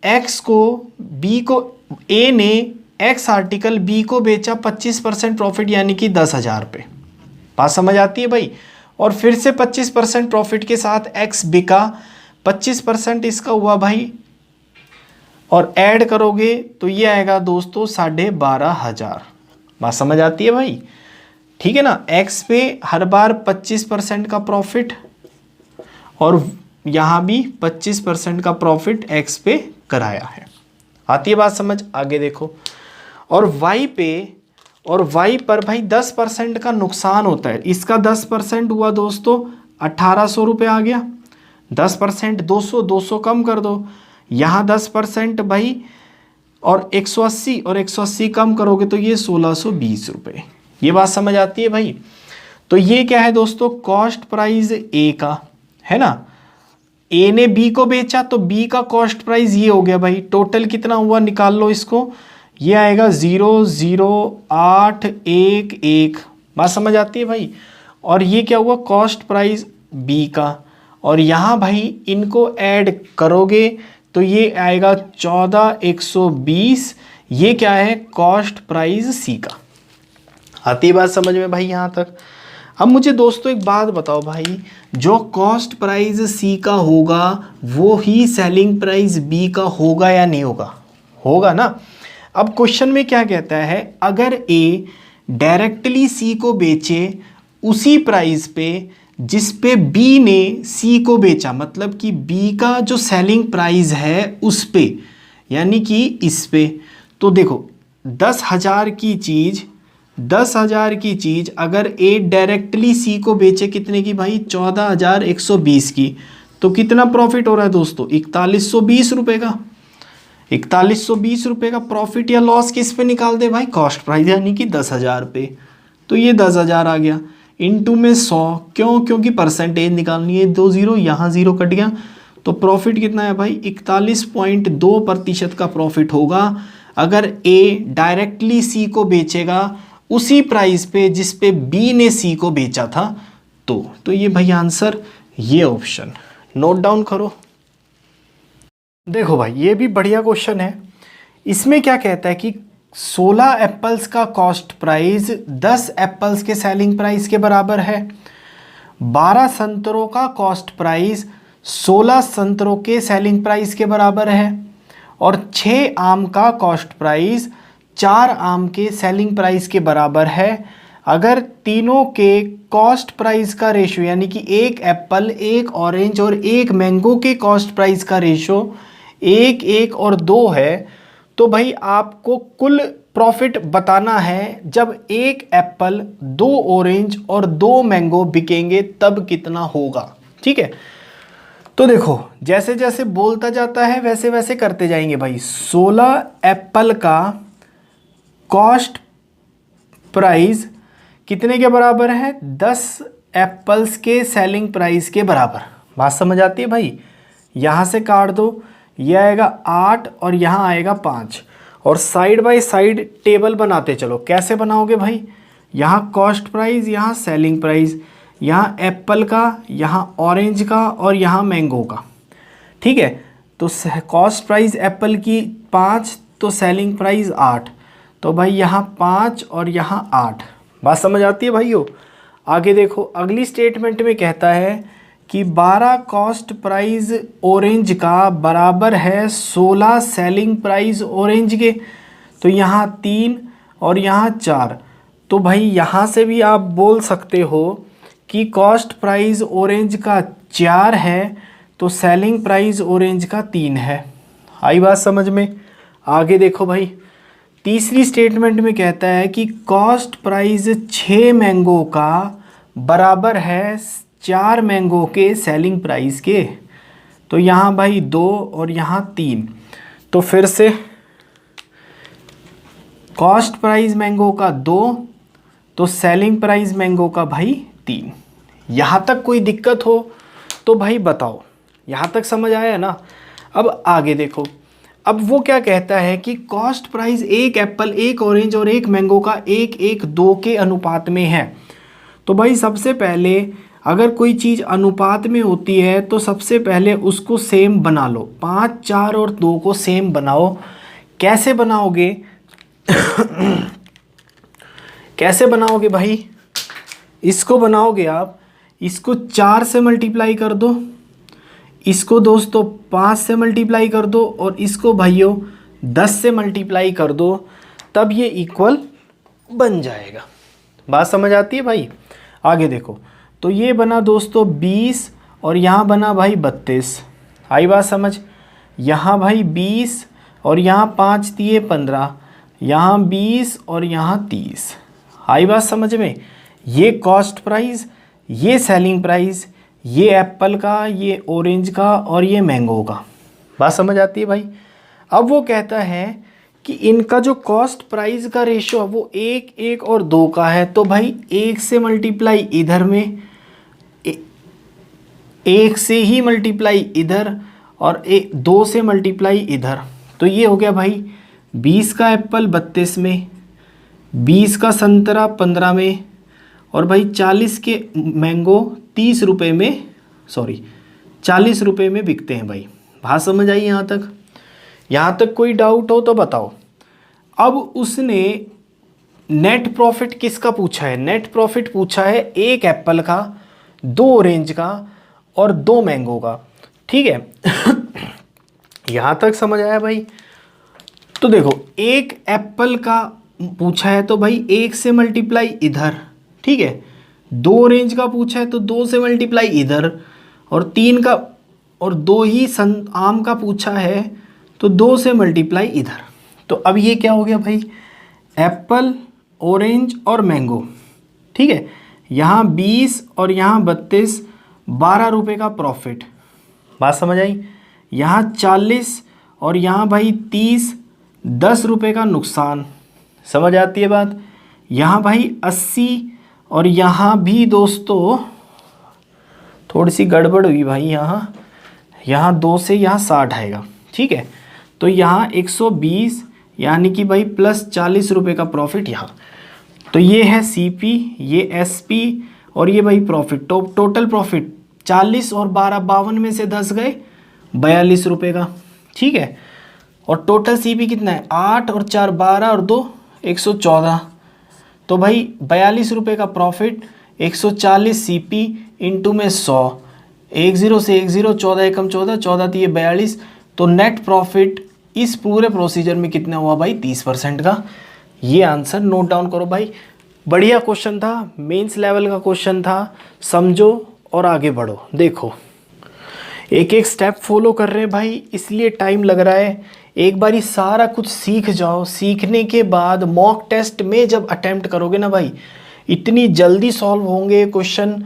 एक्स को बी को, ए ने एक्स आर्टिकल बी को बेचा 25% प्रॉफिट यानी कि 10,000 पे। बात समझ आती है भाई। और फिर से 25% प्रॉफिट के साथ एक्स बिका, 25% इसका हुआ भाई, और ऐड करोगे तो ये आएगा दोस्तों 12,500। बात समझ आती है भाई, ठीक है ना। एक्स पे हर बार 25% का प्रॉफिट और यहाँ भी 25% का प्रॉफिट एक्स पे कराया है। आती है बात समझ। आगे देखो, और वाई पे और वाई पर भाई 10% का नुकसान होता है। इसका 10% हुआ दोस्तों 1800 रुपये आ गया। 10% 200 कम कर दो, यहाँ 10% भाई और 180 और 180 कम करोगे तो ये 1620 रुपये। ये बात समझ आती है भाई। तो ये क्या है दोस्तों, कॉस्ट प्राइस ए का है ना। ए ने बी को बेचा तो बी का कॉस्ट प्राइस ये हो गया भाई। टोटल कितना हुआ निकाल लो इसको, ये आएगा 00811 बात समझ आती है भाई। और ये क्या हुआ, कॉस्ट प्राइस बी का, और यहाँ भाई इनको ऐड करोगे तो ये आएगा 14,120, ये क्या है, कॉस्ट प्राइस सी का। आती है बात समझ में भाई यहाँ तक। अब मुझे दोस्तों एक बात बताओ भाई, जो कॉस्ट प्राइस सी का होगा वो ही सेलिंग प्राइस बी का होगा या नहीं होगा? होगा ना। अब क्वेश्चन में क्या कहता है, अगर ए डायरेक्टली सी को बेचे उसी प्राइस पे जिस पे बी ने सी को बेचा, मतलब कि बी का जो सेलिंग प्राइस है उस पे, यानी कि इस पे, तो देखो 10,000 की चीज़ अगर ए डायरेक्टली सी को बेचे कितने की भाई, 14,120 की, तो कितना प्रॉफिट हो रहा है दोस्तों, 4120 रुपये का। 4120 रुपये का प्रॉफिट या लॉस किस पे निकाल दे भाई, कॉस्ट प्राइस यानी कि 10,000 पे। तो ये 10,000 आ गया, इनटू में 100, क्यों, क्योंकि परसेंटेज निकालनी है, 2 जीरो यहाँ जीरो कट गया, तो प्रॉफिट कितना है भाई, 41.2% का प्रॉफिट होगा अगर ए डायरेक्टली सी को बेचेगा उसी प्राइस पे जिस पे बी ने सी को बेचा था। तो ये भाई आंसर, ये ऑप्शन नोट डाउन करो। देखो भाई ये भी बढ़िया क्वेश्चन है। इसमें क्या कहता है कि 16 एप्पल्स का कॉस्ट प्राइस 10 एप्पल्स के सेलिंग प्राइस के बराबर है। 12 संतरों का कॉस्ट प्राइस 16 संतरों के सेलिंग प्राइस के बराबर है। और 6 आम का कॉस्ट प्राइस 4 आम के सेलिंग प्राइस के बराबर है। अगर तीनों के कॉस्ट प्राइस का रेशो, यानी कि एक एप्पल, एक ऑरेंज और एक मैंगो के कॉस्ट प्राइस का रेशो 1, 1 और 2 है, तो भाई आपको कुल प्रॉफिट बताना है जब एक एप्पल, 2 ऑरेंज और 2 मैंगो बिकेंगे तब कितना होगा। ठीक है, तो देखो जैसे जैसे बोलता जाता है वैसे वैसे करते जाएंगे भाई। 16 एप्पल का कॉस्ट प्राइस कितने के बराबर है, 10 एप्पल्स के सेलिंग प्राइस के बराबर। बात समझ आती है भाई। यहाँ से काट दो, यह आएगा 8 और यहाँ आएगा 5, और साइड बाय साइड टेबल बनाते चलो। कैसे बनाओगे भाई, यहाँ कॉस्ट प्राइस, यहाँ सेलिंग प्राइस, यहाँ एप्पल का, यहाँ ऑरेंज का और यहाँ मैंगो का। ठीक है, तो कॉस्ट प्राइस एप्पल की 5, तो सेलिंग प्राइस 8, तो भाई यहाँ 5 और यहाँ 8। बात समझ आती है भाइयों। आगे देखो, अगली स्टेटमेंट में कहता है कि 12 कॉस्ट प्राइस ऑरेंज का बराबर है 16 सेलिंग प्राइस ऑरेंज के, तो यहाँ 3 और यहाँ 4। तो भाई यहाँ से भी आप बोल सकते हो कि कॉस्ट प्राइस ऑरेंज का 4 है तो सेलिंग प्राइस ऑरेंज का 3 है। आई बात समझ में। आगे देखो भाई, तीसरी स्टेटमेंट में कहता है कि कॉस्ट प्राइस 6 मैंगो का बराबर है 4 मैंगो के सेलिंग प्राइस के, तो यहाँ भाई 2 और यहाँ 3। तो फिर से कॉस्ट प्राइस मैंगो का 2, तो सेलिंग प्राइस मैंगो का भाई 3। यहाँ तक कोई दिक्कत हो तो भाई बताओ। यहाँ तक समझ आया ना। अब आगे देखो, अब वो क्या कहता है कि कॉस्ट प्राइस एक एप्पल, एक ऑरेंज और एक मैंगो का 1, 1, 2 के अनुपात में है। तो भाई सबसे पहले अगर कोई चीज़ अनुपात में होती है तो सबसे पहले उसको सेम बना लो। 5, 4 और 2 को सेम बनाओ। कैसे बनाओगे कैसे बनाओगे भाई, इसको बनाओगे आप, इसको 4 से मल्टीप्लाई कर दो, इसको दोस्तों 5 से मल्टीप्लाई कर दो और इसको भाइयों 10 से मल्टीप्लाई कर दो, तब ये इक्वल बन जाएगा। बात समझ आती है भाई। आगे देखो, तो ये बना दोस्तों 20 और यहाँ बना भाई 32। आई बात समझ। यहाँ भाई 20 और यहाँ 5 दिए 15, यहाँ 20 और यहाँ 30। आई बात समझ में। ये कॉस्ट प्राइस, ये सेलिंग प्राइस, ये एप्पल का, ये ऑरेंज का और ये मैंगो का। बात समझ आती है भाई। अब वो कहता है कि इनका जो कॉस्ट प्राइस का रेशो है वो 1, 1 और 2 का है, तो भाई 1 से मल्टीप्लाई इधर में, 1 से ही मल्टीप्लाई इधर और 2 से मल्टीप्लाई इधर। तो ये हो गया भाई 20 का एप्पल 32 में, 20 का संतरा 15 में, और भाई 40 के मैंगो 30 रुपये में 40 रुपये में बिकते हैं भाई। बात समझ आई यहाँ तक? यहाँ तक कोई डाउट हो तो बताओ। अब उसने नेट प्रॉफिट किसका पूछा है? नेट प्रॉफिट पूछा है एक एप्पल का, 2 ऑरेंज का और 2 मैंगो का। ठीक है यहाँ तक समझ आया भाई? तो देखो, एक एप्पल का पूछा है तो भाई 1 से मल्टीप्लाई इधर, ठीक है। 2 ऑरेंज का पूछा है तो 2 से मल्टीप्लाई इधर, और 3 का और 2 ही आम का पूछा है तो 2 से मल्टीप्लाई इधर। तो अब ये क्या हो गया भाई? एप्पल, ऑरेंज और मैंगो, ठीक है। यहाँ 20 और यहाँ 32, 12 रुपये का प्रॉफिट। बात समझ आई? यहाँ 40 और यहाँ भाई 30, 10 रुपये का नुकसान। समझ आती है बात? यहाँ भाई 80 और यहाँ भी दोस्तों थोड़ी सी गड़बड़ हुई भाई, यहाँ 2 से यहाँ 60 आएगा, ठीक है। तो यहाँ 120 यानी कि भाई प्लस 40 रुपये का प्रॉफिट यहाँ। तो ये है CP, ये SP और ये भाई प्रॉफिट। टोटल प्रॉफिट 40 और 12, 52 में से 10 गए 42 रुपये का, ठीक है। और टोटल CP कितना है? 8 और 4 12 और 2 114। तो भाई 42 रुपये का प्रॉफिट, 140 CP इंटू में 100, 10 से 10, 14 एकम 14, 14 थी 42। तो नेट प्रॉफिट इस पूरे प्रोसीजर में कितना हुआ भाई? 30% का। ये आंसर नोट डाउन करो भाई। बढ़िया क्वेश्चन था, मेंस लेवल का क्वेश्चन था, समझो और आगे बढ़ो। देखो, एक एक स्टेप फॉलो कर रहे हैं भाई, इसलिए टाइम लग रहा है। एक बारी सारा कुछ सीख जाओ, सीखने के बाद मॉक टेस्ट में जब अटेम्प्ट करोगे ना भाई, इतनी जल्दी सॉल्व होंगे क्वेश्चन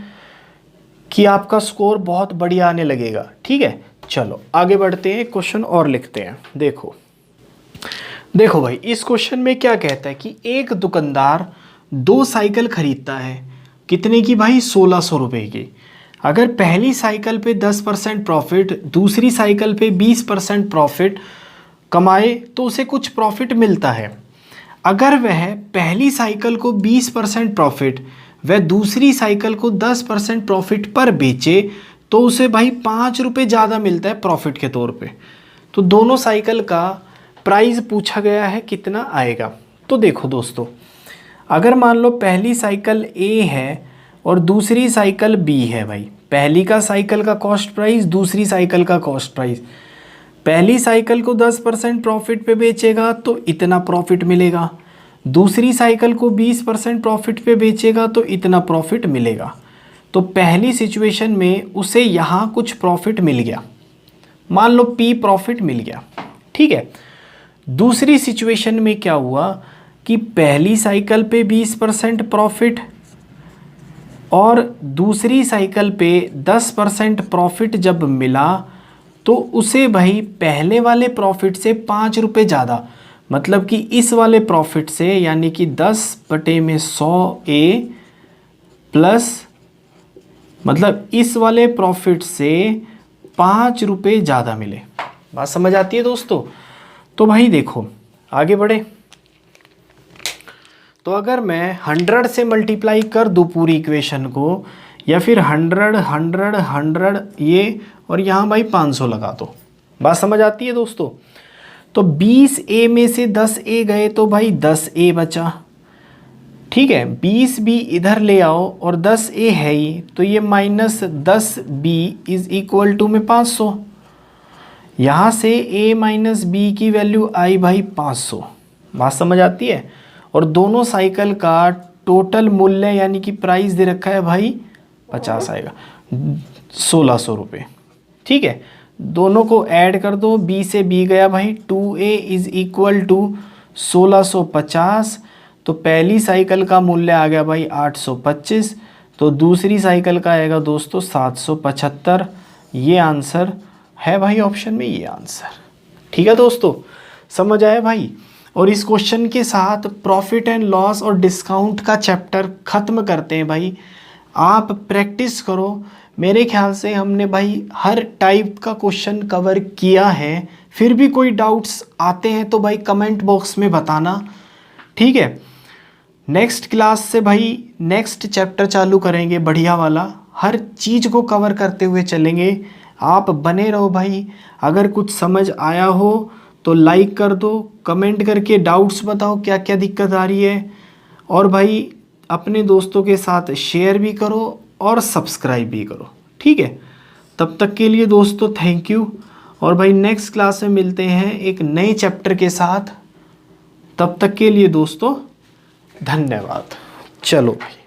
कि आपका स्कोर बहुत बढ़िया आने लगेगा, ठीक है। चलो आगे बढ़ते हैं, क्वेश्चन और लिखते हैं। देखो भाई, इस क्वेश्चन में क्या कहता है कि एक दुकानदार 2 साइकिल खरीदता है, कितने की भाई? 1600 रुपये की। अगर पहली साइकिल पे 10% प्रॉफिट, दूसरी साइकिल पे 20% प्रॉफिट कमाए तो उसे कुछ प्रॉफिट मिलता है। अगर वह पहली साइकिल को 20% प्रॉफिट व दूसरी साइकिल को 10% प्रॉफिट पर बेचे तो उसे भाई 5 रुपये ज़्यादा मिलता है प्रॉफिट के तौर पे। तो दोनों साइकिल का प्राइस पूछा गया है, कितना आएगा? तो देखो दोस्तों, अगर मान लो पहली साइकिल A है और दूसरी साइकिल B है भाई, पहली का साइकिल का कॉस्ट प्राइस, दूसरी साइकिल का कॉस्ट प्राइस। पहली साइकिल को 10% प्रॉफिट पे बेचेगा तो इतना प्रॉफिट मिलेगा, दूसरी साइकिल को 20% प्रॉफिट पे बेचेगा तो इतना प्रॉफिट मिलेगा। तो पहली सिचुएशन में उसे यहाँ कुछ प्रॉफिट मिल गया, मान लो P प्रॉफिट मिल गया, ठीक है। दूसरी सिचुएशन में क्या हुआ कि पहली साइकिल पे 20% प्रॉफिट और दूसरी साइकिल पे 10% प्रॉफिट जब मिला तो उसे भाई पहले वाले प्रॉफिट से 5 रुपये ज़्यादा, मतलब कि इस वाले प्रॉफिट से, यानी कि 10/100A प्लस, मतलब इस वाले प्रॉफिट से 5 रुपये ज़्यादा मिले। बात समझ आती है दोस्तों? तो भाई देखो आगे बढ़े। तो अगर मैं 100 से मल्टीप्लाई कर दूँ पूरी इक्वेशन को, या फिर 100 100 100 ये, और यहाँ भाई 500 लगा दो। बात समझ आती है दोस्तों? तो 20A में से 10A गए तो भाई 10A बचा, ठीक है। 20B इधर ले आओ और 10A है ही, तो ये minus 10B is equal to में 500। यहाँ से A माइनस B की वैल्यू आई भाई 500। बात समझ आती है? और दोनों साइकिल का टोटल मूल्य यानी कि प्राइस दे रखा है भाई 50 आएगा, 1600 रुपये, ठीक है। दोनों को ऐड कर दो, B से B गया भाई 2A इज इक्वल टू 1650। तो पहली साइकिल का मूल्य आ गया भाई 825, तो दूसरी साइकिल का आएगा दोस्तों 775। ये आंसर है भाई ऑप्शन में, ये आंसर, ठीक है दोस्तों। समझ आया भाई? और इस क्वेश्चन के साथ प्रॉफिट एंड लॉस और डिस्काउंट का चैप्टर ख़त्म करते हैं भाई। आप प्रैक्टिस करो। मेरे ख्याल से हमने भाई हर टाइप का क्वेश्चन कवर किया है। फिर भी कोई डाउट्स आते हैं तो भाई कमेंट बॉक्स में बताना, ठीक है। नेक्स्ट क्लास से भाई नेक्स्ट चैप्टर चालू करेंगे बढ़िया वाला, हर चीज़ को कवर करते हुए चलेंगे। आप बने रहो भाई। अगर कुछ समझ आया हो तो लाइक कर दो, कमेंट करके डाउट्स बताओ क्या क्या दिक्कत आ रही है, और भाई अपने दोस्तों के साथ शेयर भी करो और सब्सक्राइब भी करो, ठीक है। तब तक के लिए दोस्तों थैंक यू, और भाई नेक्स्ट क्लास में मिलते हैं एक नए चैप्टर के साथ। तब तक के लिए दोस्तों धन्यवाद। चलो भाई।